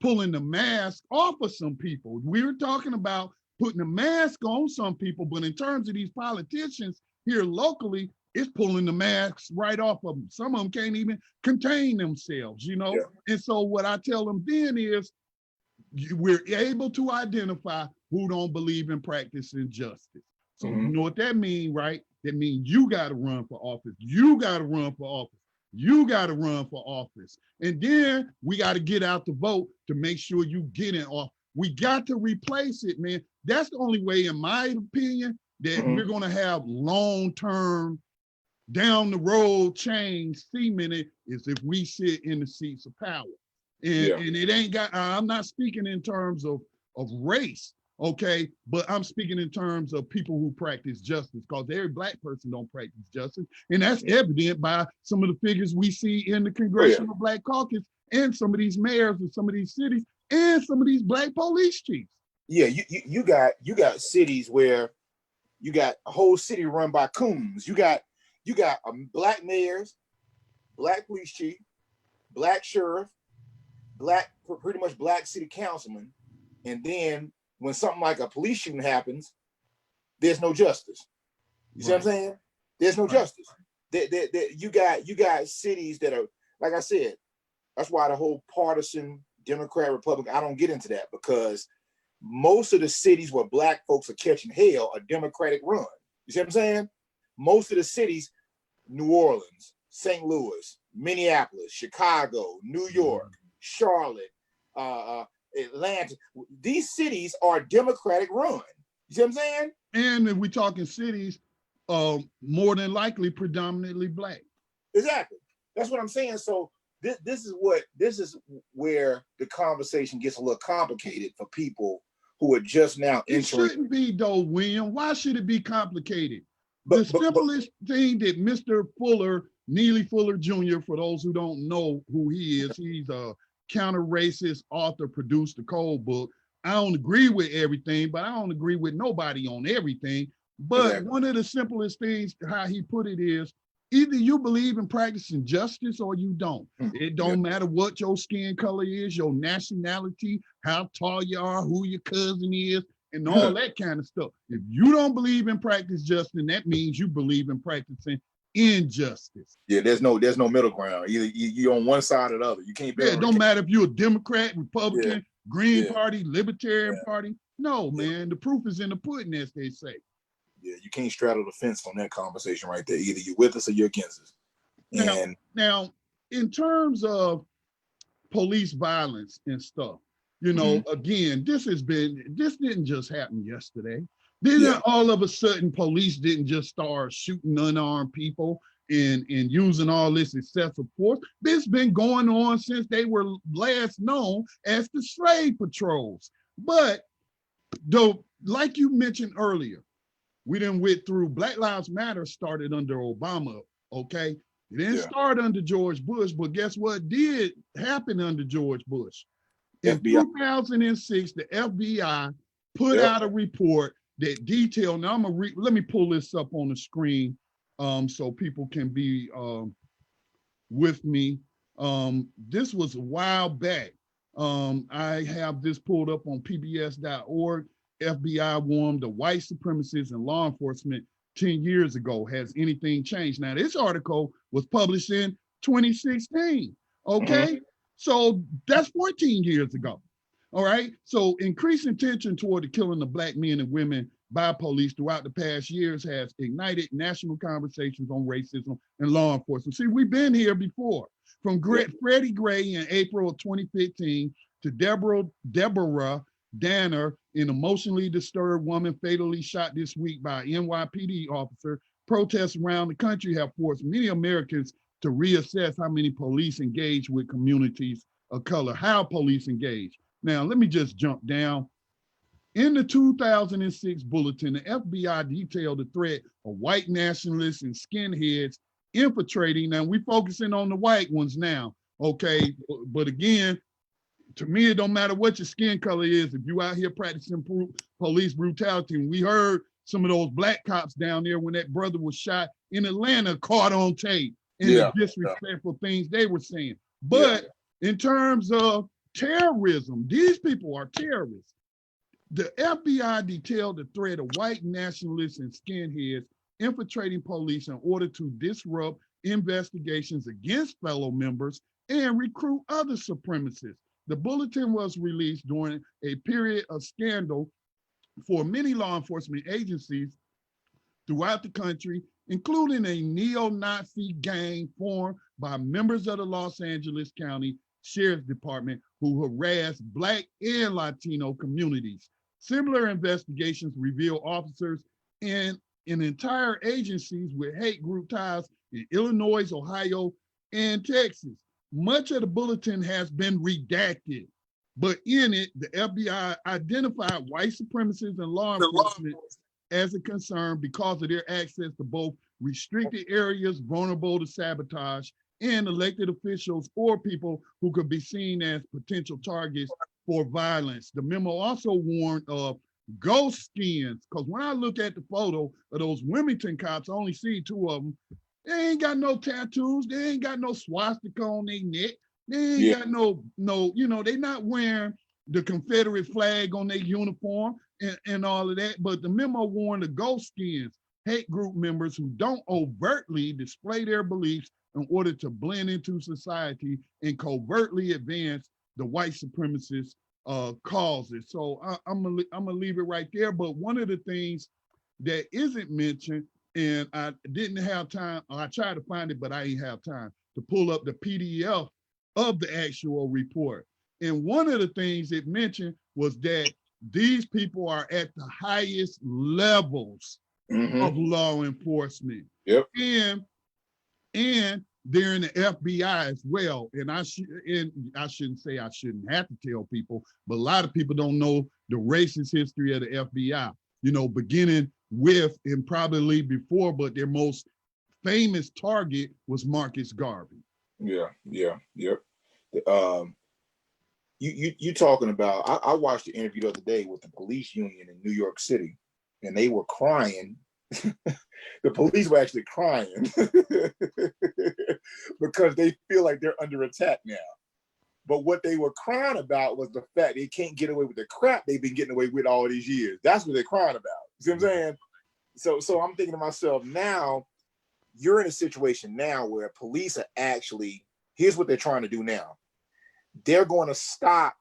pulling the mask off of some people. We were talking about putting a mask on some people, but in terms of these politicians here locally, it's pulling the masks right off of them. Some of them can't even contain themselves, you know? And so what I tell them then is, we're able to identify who don't believe in practicing justice. So you know what that means, right? That means you got to run for office. You got to run for office. You got to run for office. And then we got to get out the vote to make sure you get in office. We got to replace it, man. That's the only way, in my opinion, that we're going to have long-term, down the road change cemented is if we sit in the seats of power. And it ain't got, I'm not speaking in terms of race, okay? But I'm speaking in terms of people who practice justice, because every Black person don't practice justice. And that's evident by some of the figures we see in the Congressional Black Caucus and some of these mayors of some of these cities and some of these Black police chiefs. Yeah, you got cities where you got a whole city run by coons. You got Black mayors, Black police chief, Black sheriff, pretty much Black city councilman, and then when something like a police shooting happens, there's no justice. You see what I'm saying? There's no justice. You got cities that are, like I said, that's why the whole partisan Democrat, Republican, I don't get into that, because most of the cities where Black folks are catching hell are Democratic run. You see what I'm saying? Most of the cities, New Orleans, St. Louis, Minneapolis, Chicago, New York, Charlotte, Atlanta, these cities are Democratic run. You see what I'm saying? And if we're talking cities, more than likely predominantly Black. Exactly. That's what I'm saying. So this is where the conversation gets a little complicated for people who are just now entering. It shouldn't be though, William. Why should it be complicated? The simplest thing that Mr. Fuller, Neely Fuller Jr., for those who don't know who he is, he's a counter-racist author, produced the Code Book. I don't agree with everything, but I don't agree with nobody on everything. But one of the simplest things, how he put it is, either you believe in practicing justice or you don't. It don't matter what your skin color is, your nationality, how tall you are, who your cousin is, and all that kind of stuff. If you don't believe in practice justice, that means you believe in practicing injustice. Yeah, there's no middle ground. Either you're on one side or the other. You can't be. Yeah, it don't matter if you're a Democrat, Republican, Green Party, Libertarian Party. No, man, the proof is in the pudding, as they say. Yeah, you can't straddle the fence on that conversation right there. Either you're with us or you're against us. Now, in terms of police violence and stuff, you know, again, this didn't just happen yesterday. Then all of a sudden, police didn't just start shooting unarmed people and using all this excessive force. This has been going on since they were last known as the slave patrols. But though, like you mentioned earlier, we done went through, Black Lives Matter started under Obama, okay? It didn't start under George Bush, but guess what did happen under George Bush? In 2006, the FBI put out a report that detailed, now let me pull this up on the screen so people can be with me. This was a while back. I have this pulled up on pbs.org. FBI warned the white supremacists and law enforcement 10 years ago. Has anything changed? Now, this article was published in 2016, okay? So that's 14 years ago, all right? So increased attention toward the killing of Black men and women by police throughout the past years has ignited national conversations on racism and law enforcement. See, we've been here before. From Freddie Gray in April of 2015 to Deborah Danner, an emotionally disturbed woman fatally shot this week by an NYPD officer. Protests around the country have forced many Americans to reassess how many police engage with communities of color, how police engage. Now, let me just jump down. In the 2006 bulletin, the FBI detailed the threat of white nationalists and skinheads infiltrating. Now we focusing on the white ones now, okay? But again, to me, it don't matter what your skin color is. If you out here practicing police brutality, and we heard some of those black cops down there when that brother was shot in Atlanta caught on tape and the disrespectful things they were saying. But in terms of terrorism, these people are terrorists. The FBI detailed the threat of white nationalists and skinheads infiltrating police in order to disrupt investigations against fellow members and recruit other supremacists. The bulletin was released during a period of scandal for many law enforcement agencies throughout the country, including a neo-Nazi gang formed by members of the Los Angeles County Sheriff's Department who harassed Black and Latino communities. Similar investigations reveal officers in entire agencies with hate group ties in Illinois, Ohio, and Texas. Much of the bulletin has been redacted, but in it, the FBI identified white supremacists and law enforcement as a concern because of their access to both restricted areas vulnerable to sabotage and elected officials or people who could be seen as potential targets for violence. The memo also warned of ghost skins, because when I look at the photo of those Wilmington cops, I only see two of them. They ain't got no tattoos. They ain't got no swastika on their neck. They ain't got no, they not wearing the Confederate flag on their uniform and all of that. But the memo warned the ghost skins, hate group members who don't overtly display their beliefs in order to blend into society and covertly advance the white supremacist causes. So I'm gonna leave it right there. But one of the things that isn't mentioned, and I didn't have time, I tried to find it, but I didn't have time to pull up the PDF of the actual report. And one of the things it mentioned was that these people are at the highest levels of law enforcement. And they're in the FBI as well. And I shouldn't say I shouldn't have to tell people, but a lot of people don't know the racist history of the FBI, beginning with and probably before, but their most famous target was Marcus Garvey. You talking about, I watched the interview the other day with the police union in New York City, and they were crying. The police were actually crying because they feel like they're under attack now. But what they were crying about was the fact they can't get away with the crap they've been getting away with all these years. That's what they're crying about. You see what I'm saying? So I'm thinking to myself, now you're in a situation now where police are actually, here's what they're trying to do now. They're going to stop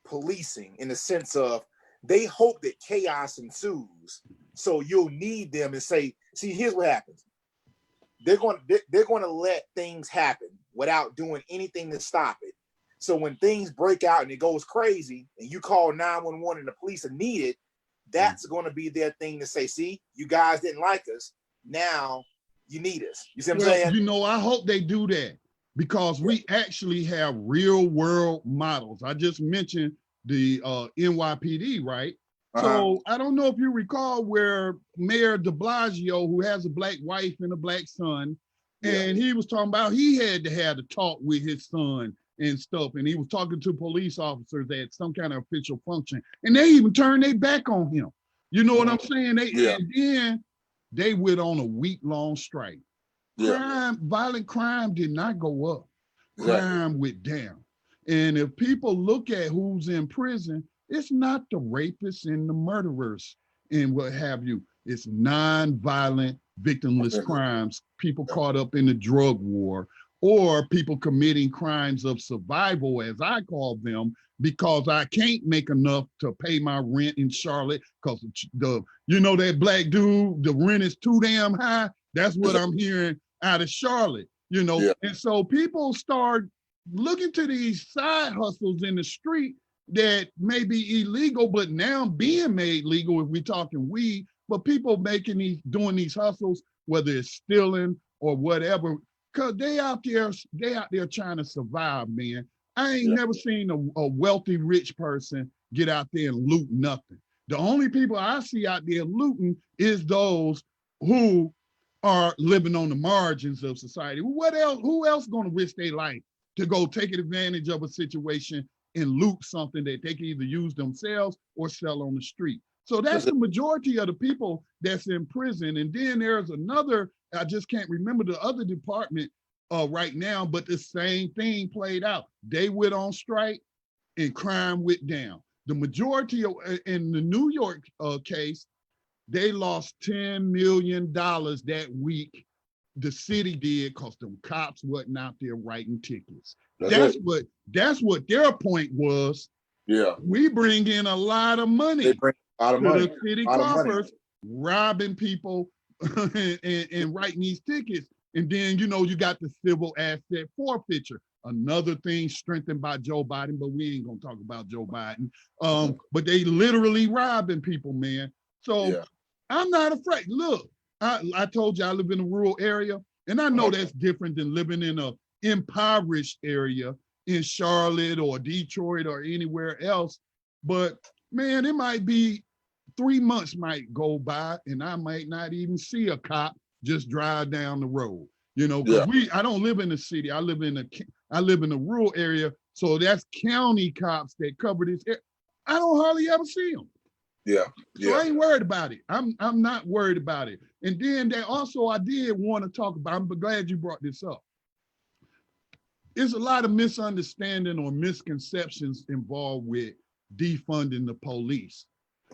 policing in the sense of they hope that chaos ensues. So you'll need them and say, see, here's what happens. They're going to let things happen without doing anything to stop it. So when things break out and it goes crazy and you call 911 and the police are needed, that's going to be their thing to say, see, you guys didn't like us. Now you need us. You see what I'm saying? I hope they do that because we actually have real world models. I just mentioned the NYPD, right? So I don't know if you recall where Mayor de Blasio, who has a black wife and a black son, and he was talking about he had to have a talk with his son and stuff, and he was talking to police officers at some kind of official function, and they even turned their back on him. You know what I'm saying? And then they went on a week-long strike. Violent crime did not go up. Crime went down. And if people look at who's in prison, it's not the rapists and the murderers and what have you. It's non-violent, victimless crimes, people caught up in the drug war, or people committing crimes of survival, as I call them, because I can't make enough to pay my rent in Charlotte because that black dude, the rent is too damn high. That's what I'm hearing out of Charlotte, And so people start looking to these side hustles in the street that may be illegal, but now being made legal if we're talking weed, but people doing these hustles, whether it's stealing or whatever, because they out there trying to survive, man. I ain't never seen a wealthy rich person get out there and loot nothing. The only people I see out there looting is those who are living on the margins of society. What else? Who else going to risk their life to go take advantage of a situation and loot something that they can either use themselves or sell on the street? So that's the majority of the people that's in prison. And then there's another, I just can't remember the other department right now, but the same thing played out. They went on strike and crime went down. The majority of, in the New York case, they lost $10 million that week. The city did, because them cops wasn't out there writing tickets. That's what their point was. Yeah. We bring in a lot of money. They bring a lot of money. The city coffers, robbing people and writing these tickets. And then, you know, you got the civil asset forfeiture. Another thing strengthened by Joe Biden, but we ain't gonna talk about Joe Biden. But they literally robbing people, man. So I'm not afraid. Look, I told you I live in a rural area, and I know that's different than living in a impoverished area in Charlotte or Detroit or anywhere else. But man, it might be 3 months might go by and I might not even see a cop just drive down the road. You know, because I don't live in the city. I live in a rural area. So that's county cops that cover this area. I don't hardly ever see them. So I ain't worried about it. I'm not worried about it. And then they also, I did want to talk about, I'm glad you brought this up. There's a lot of misunderstanding or misconceptions involved with defunding the police.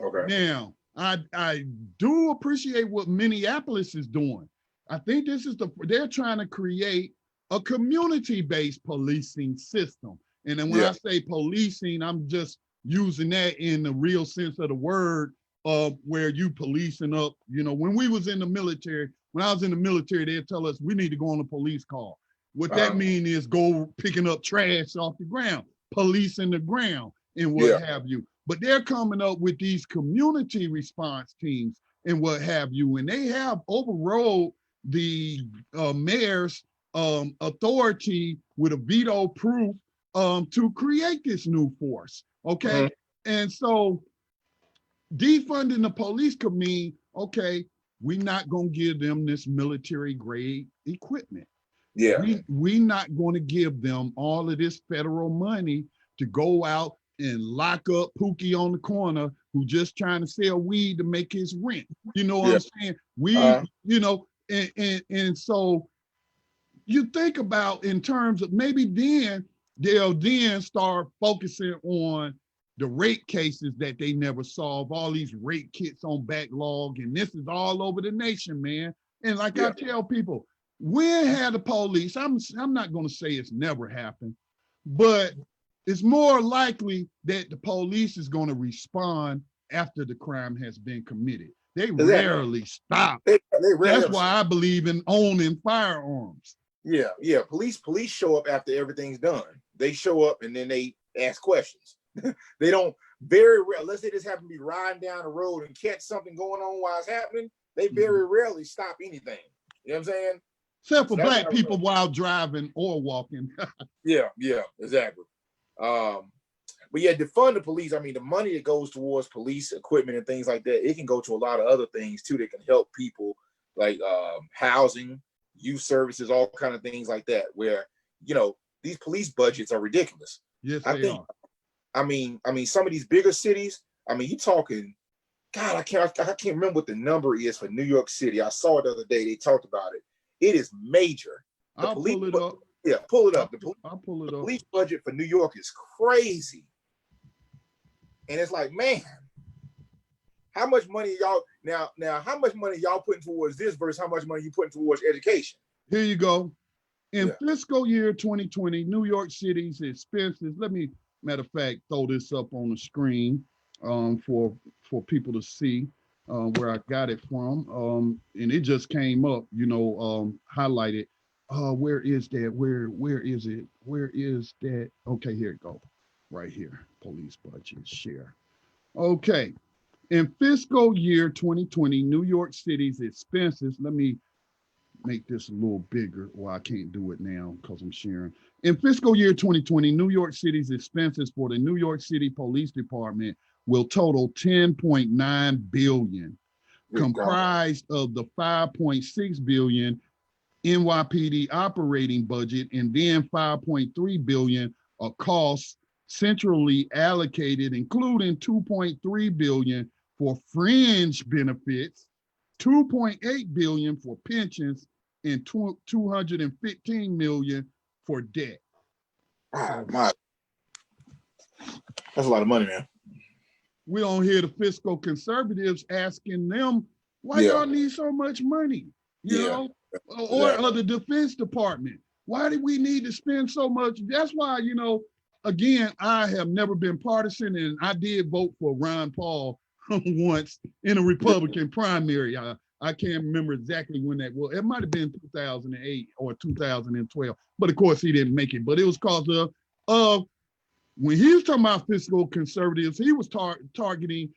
Okay. Now, I do appreciate what Minneapolis is doing. I think this is they're trying to create a community-based policing system. And then when I say policing, I'm just using that in the real sense of the word, where you policing up, you know, when we was in the military, when I was in the military, they'd tell us we need to go on a police call. What that means is go picking up trash off the ground, policing the ground and what have you. But they're coming up with these community response teams and what have you. And they have overrode the mayor's authority with a veto proof to create this new force, okay? And so defunding the police could mean, okay, we're not gonna give them this military grade equipment. We not gonna give them all of this federal money to go out and lock up Pookie on the corner who just trying to sell weed to make his rent. You know what I'm saying? You know, and so you think about in terms of maybe then they'll then start focusing on the rape cases that they never solve, all these rape kits on backlog, and this is all over the nation, man. And like I tell people, when had the police, I'm not gonna say it's never happened, but it's more likely that the police is going to respond after the crime has been committed. They rarely stop. That's why I believe in owning firearms. Police show up after everything's done. They show up and then they ask questions. They don't, very rare, unless they just happen to be riding down the road and catch something going on while it's happening, they very rarely stop anything. You know what I'm saying? Except for black people while driving or walking. Exactly. But yeah, defund the police. I mean, the money that goes towards police equipment and things like that, it can go to a lot of other things too that can help people, like housing, youth services, all kind of things like that, where, you know, these police budgets are ridiculous. Yes, I think are. I mean, some of these bigger cities, I mean, you talking, God, I can't remember what the number is for New York City. I saw it the other day. They talked about it. It is major. I'll pull it up. Yeah, pull it up. I'll pull it up. The police budget for New York is crazy. And it's like, man, how much money y'all now how much money y'all putting towards this versus how much money you putting towards education? Here you go. In fiscal year 2020, New York City's expenses, let me, matter of fact, throw this up on the screen for people to see where I got it from. And it just came up, you know, highlighted. Where is that? Where is it? Where is that? Okay, here it go. Right here. Police budget share. Okay. In fiscal year 2020, New York City's expenses, let me make this a little bigger. Well, I can't do it now because I'm sharing. In fiscal year 2020, New York City's expenses for the New York City Police Department will total $10.9 billion, comprised of the $5.6 billion NYPD operating budget and then $5.3 billion of costs centrally allocated, including $2.3 billion for fringe benefits, $2.8 billion for pensions, and $215 million for debt. That's a lot of money, man. We don't hear the fiscal conservatives asking them, why y'all need so much money? You know, or the Defense Department. Why do we need to spend so much? That's why, you know, again, I have never been partisan, and I did vote for Ron Paul once in a Republican primary. I can't remember exactly when that was. It might have been 2008 or 2012, but of course he didn't make it. But it was because of when he was talking about fiscal conservatives, he was targeting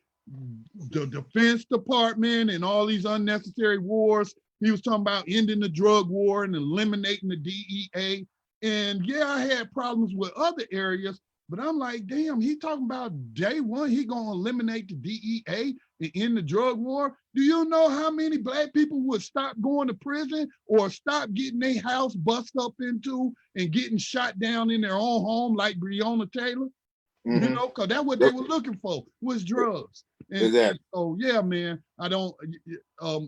the Defense Department and all these unnecessary wars. He was talking about ending the drug war and eliminating the DEA. And yeah, I had problems with other areas, but I'm like, damn, he talking about day one, he gonna eliminate the DEA and end the drug war. Do you know how many Black people would stop going to prison or stop getting their house bust up into and getting shot down in their own home like Breonna Taylor? You know, because that's what they were looking for, was drugs. And so, yeah, man, I don't,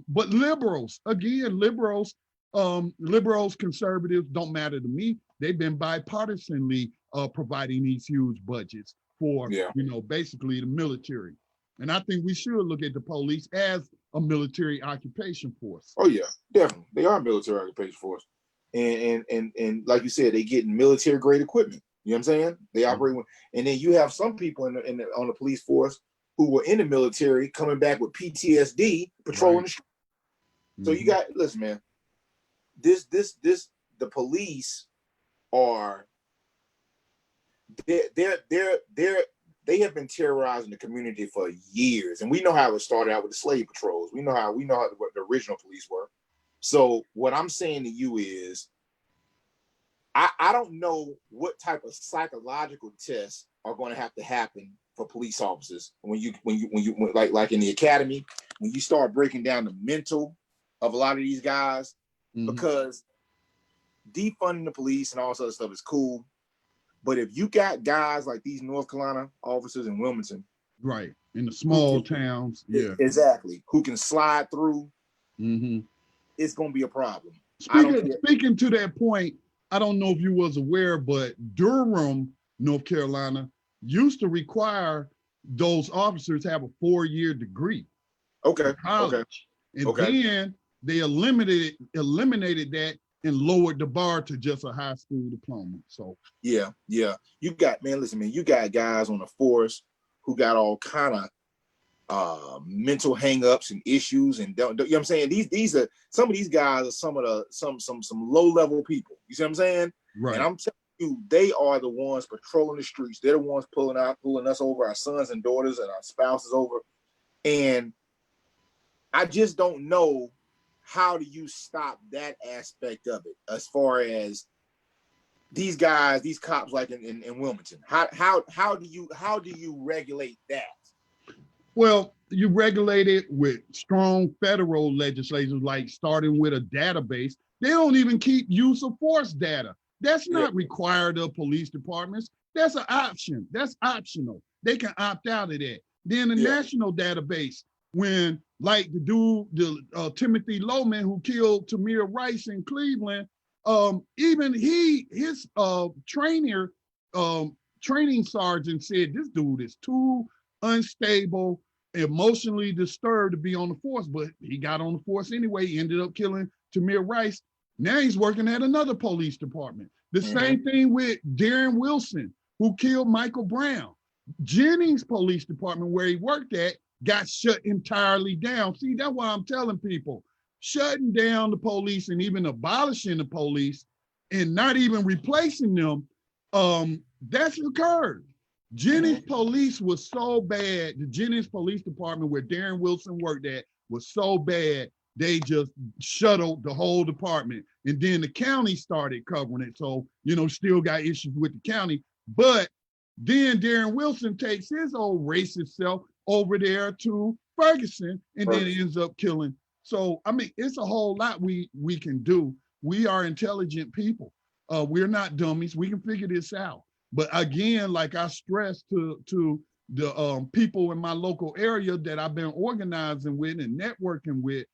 but liberals, again, liberals, conservatives don't matter to me. They've been bipartisanly providing these huge budgets for, you know, basically the military. And I think we should look at the police as a military occupation force. Oh yeah, definitely. They are a military occupation force. And like you said, they getting military grade equipment. You know what I'm saying? They operate with, and then you have some people on the police force who were in the military coming back with PTSD patrolling the street. So you got, listen, man, the police are, they have been terrorizing the community for years. And we know how it started out with the slave patrols. We know how what the original police were. So what I'm saying to you is, I don't know what type of psychological tests are going to have to happen for police officers when you like in the academy, when you start breaking down the mental of a lot of these guys, because defunding the police and all this other stuff is cool, but if you got guys like these North Carolina officers in Wilmington, right, in the small towns, exactly, who can slide through, it's going to be a problem. Speaking to that point, I don't know if you was aware, but Durham, North Carolina, used to require those officers have a 4-year degree. Okay. College. And then they eliminated that and lowered the bar to just a high school diploma. So yeah. You got, man, listen, man, you got guys on the force who got all kind of mental hangups and issues, and don't you know what I'm saying? These are some of these guys are some low-level people. You see what I'm saying? Right. And I'm telling you, they are the ones patrolling the streets. They're the ones pulling us over, our sons and daughters and our spouses over. And I just don't know, how do you stop that aspect of it as far as these guys, these cops like in Wilmington? How do you regulate that? Well, you regulate it with strong federal legislation, like starting with a database. They don't even keep use of force data. That's not required of police departments. That's an option. That's optional. They can opt out of that. Then the national database, when like the dude, Timothy Loman, who killed Tamir Rice in Cleveland, even his training sergeant said this dude is too unstable, emotionally disturbed to be on the force, but he got on the force anyway. He ended up killing Tamir Rice. Now he's working at another police department. The same thing with Darren Wilson, who killed Michael Brown. Jennings Police Department, where he worked at, got shut entirely down. See, that's why I'm telling people, shutting down the police and even abolishing the police and not even replacing them, that's occurred. Jennings Police was so bad. The Jennings Police Department, where Darren Wilson worked at, was so bad they just shuttled the whole department. And then the county started covering it. So, still got issues with the county. But then Darren Wilson takes his old racist self over there to Ferguson and then ends up killing. So, I mean, it's a whole lot we can do. We are intelligent people. We're not dummies. We can figure this out. But again, like I stressed to the people in my local area that I've been organizing with and networking with,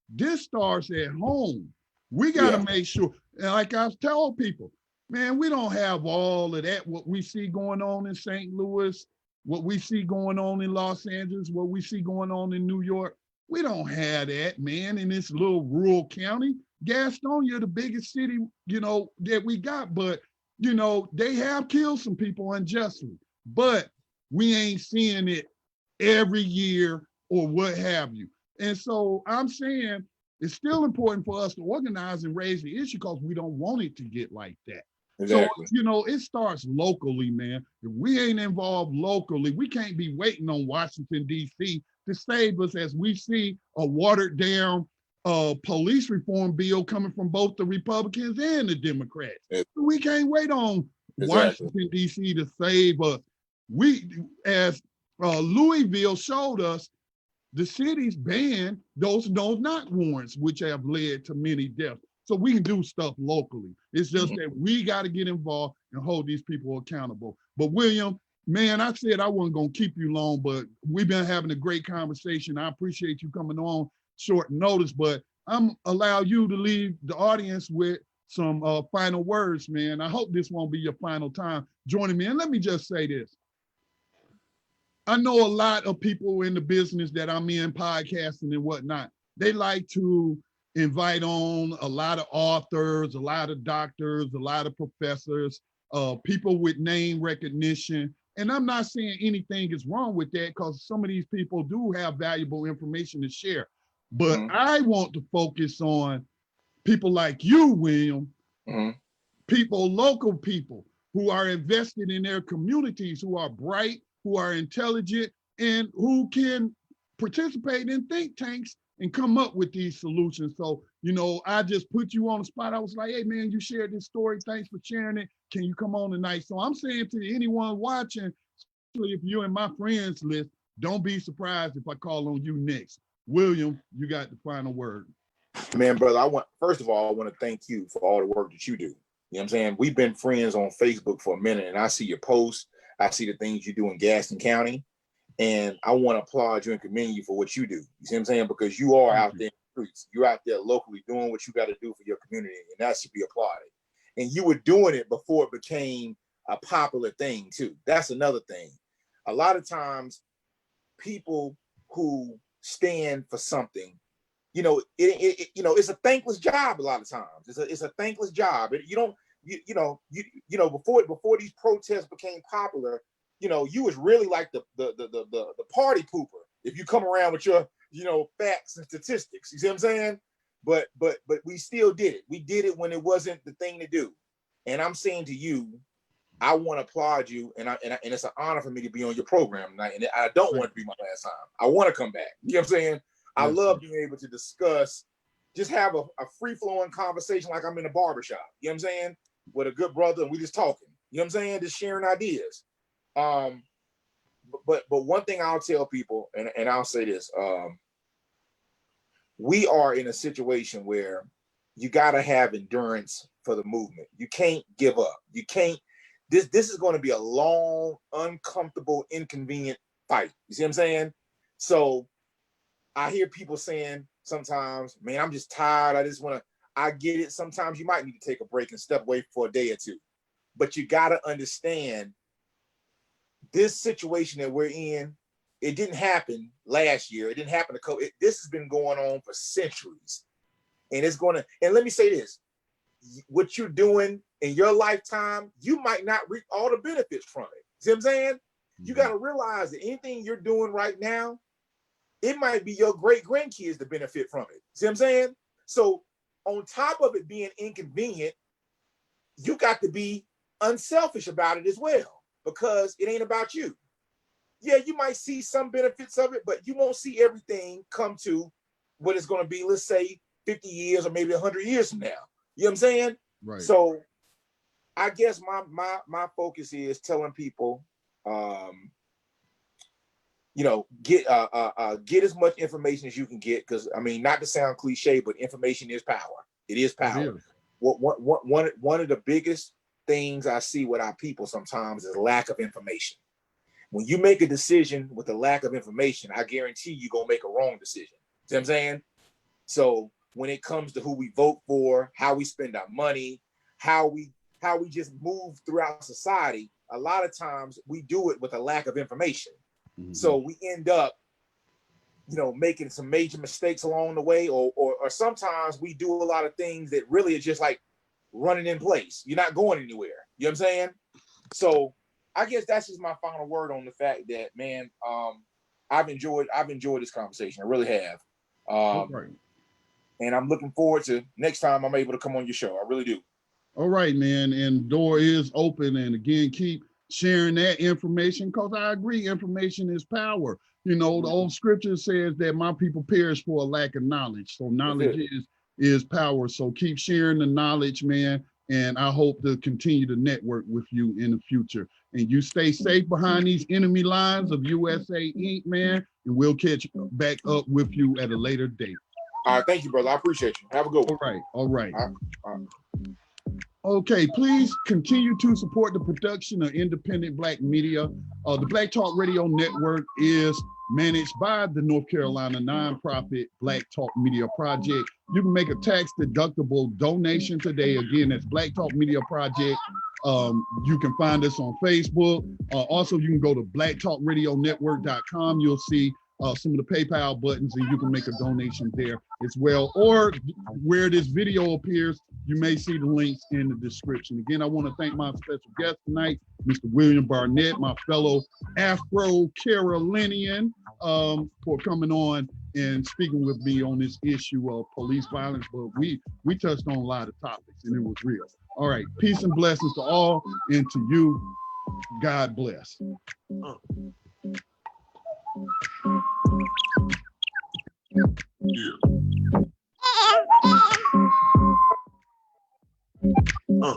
this starts at home. We got to make sure, and like I tell people, man, we don't have all of that, what we see going on in St. Louis, what we see going on in Los Angeles, what we see going on in New York. We don't have that, man, in this little rural county. Gastonia, the biggest city, that we got, but, they have killed some people unjustly, but we ain't seeing it every year or what have you. And so I'm saying it's still important for us to organize and raise the issue because we don't want it to get like that. Exactly. So, it starts locally, man. If we ain't involved locally, we can't be waiting on Washington, D.C. to save us as we see a watered down police reform bill coming from both the Republicans and the Democrats. We can't wait on Washington, D.C. to save us. We, as Louisville showed us, the cities banned those knock warrants, which have led to many deaths. So we can do stuff locally. It's just that we got to get involved and hold these people accountable. But William, man, I said I wasn't going to keep you long, but we've been having a great conversation. I appreciate you coming on short notice, but I'm allow you to leave the audience with some final words, man. I hope this won't be your final time joining me. And let me just say this. I know a lot of people in the business that I'm in, podcasting and whatnot. They like to invite on a lot of authors, a lot of doctors, a lot of professors, people with name recognition. And I'm not saying anything is wrong with that because some of these people do have valuable information to share. But I want to focus on people like you, William, people, local people who are invested in their communities, who are bright, who are intelligent, and who can participate in think tanks and come up with these solutions. So, I just put you on the spot. I was like, hey, man, you shared this story. Thanks for sharing it. Can you come on tonight? So I'm saying to anyone watching, especially if you're in my friends list, don't be surprised if I call on you next. William, you got the final word. Man, brother, first of all, I want to thank you for all the work that you do. You know what I'm saying? We've been friends on Facebook for a minute, and I see your posts. I see the things you do in Gaston County, and I want to applaud you and commend you for what you do. You see what I'm saying? Because you are out there in the streets. You're out there locally doing what you got to do for your community, and that should be applauded. And you were doing it before it became a popular thing, too. That's another thing. A lot of times, people who stand for something, it's a thankless job. A lot of times, it's a thankless job. Before these protests became popular, you was really like the party pooper if you come around with your facts and statistics. You see what I'm saying? But we still did it. We did it when it wasn't the thing to do. And I'm saying to you, I want to applaud you, and it's an honor for me to be on your program tonight. And I don't want it to be my last time. I want to come back. You know what I'm saying? I love being able to discuss, just have a free-flowing conversation like I'm in a barbershop. You know what I'm saying? With a good brother, and we just talking. You know what I'm saying? Just sharing ideas. But one thing I'll tell people, and I'll say this, we are in a situation where you got to have endurance for the movement. You can't give up. You can't. This is going to be a long, uncomfortable, inconvenient fight. You see what I'm saying? So I hear people saying sometimes, man, I'm just tired. I get it. Sometimes you might need to take a break and step away for a day or two. But you got to understand this situation that we're in, it didn't happen last year. It didn't happen to COVID. This has been going on for centuries. And it's going to, and let me say this, what you're doing in your lifetime, you might not reap all the benefits from it. See what I'm saying? You got to realize that anything you're doing right now, it might be your great grandkids to benefit from it. See what I'm saying? So on top of it being inconvenient, you got to be unselfish about it as well, because it ain't about you. Yeah, you might see some benefits of it, but you won't see everything come to what it's going to be, let's say 50 years or maybe 100 years from now. You know what I'm saying? Right. So I guess my focus is telling people, you know, get as much information as you can get, because I mean, not to sound cliche, but information is power. It is power. It is. One of the biggest things I see with our people sometimes is lack of information. When you make a decision with a lack of information, I guarantee you're gonna make a wrong decision. See what I'm saying? So when it comes to who we vote for, how we spend our money, how we just move throughout society, a lot of times we do it with a lack of information. Mm-hmm. So we end up, you know, making some major mistakes along the way, or sometimes we do a lot of things that really are just like running in place. You're not going anywhere. You know what I'm saying? So I guess that's just my final word on the fact that, man, I've enjoyed this conversation. I really have. Right. And I'm looking forward to next time I'm able to come on your show. I really do. All right, man. And door is open. And again, keep sharing that information, because I agree, information is power. You know, the old scripture says that my people perish for a lack of knowledge. So knowledge is power. So keep sharing the knowledge, man. And I hope to continue to network with you in the future. And you stay safe behind these enemy lines of USA Inc., man. And we'll catch back up with you at a later date. All right, thank you, brother. I appreciate you. Have a good one. All right. Okay, please continue to support the production of independent Black media. The Black Talk Radio Network is managed by the North Carolina nonprofit Black Talk Media Project. You can make a tax-deductible donation today. Again, that's Black Talk Media Project. You can find us on Facebook. Also, you can go to blacktalkradionetwork.com. You'll see some of the PayPal buttons, and you can make a donation there as well. Or where this video appears, you may see the links in the description. Again, I want to thank my special guest tonight, Mr. William Barnette, my fellow Afro-Carolinian, for coming on and speaking with me on this issue of police violence. But we touched on a lot of topics, and it was real. All right, peace and blessings to all, and to you, God bless. Yeah.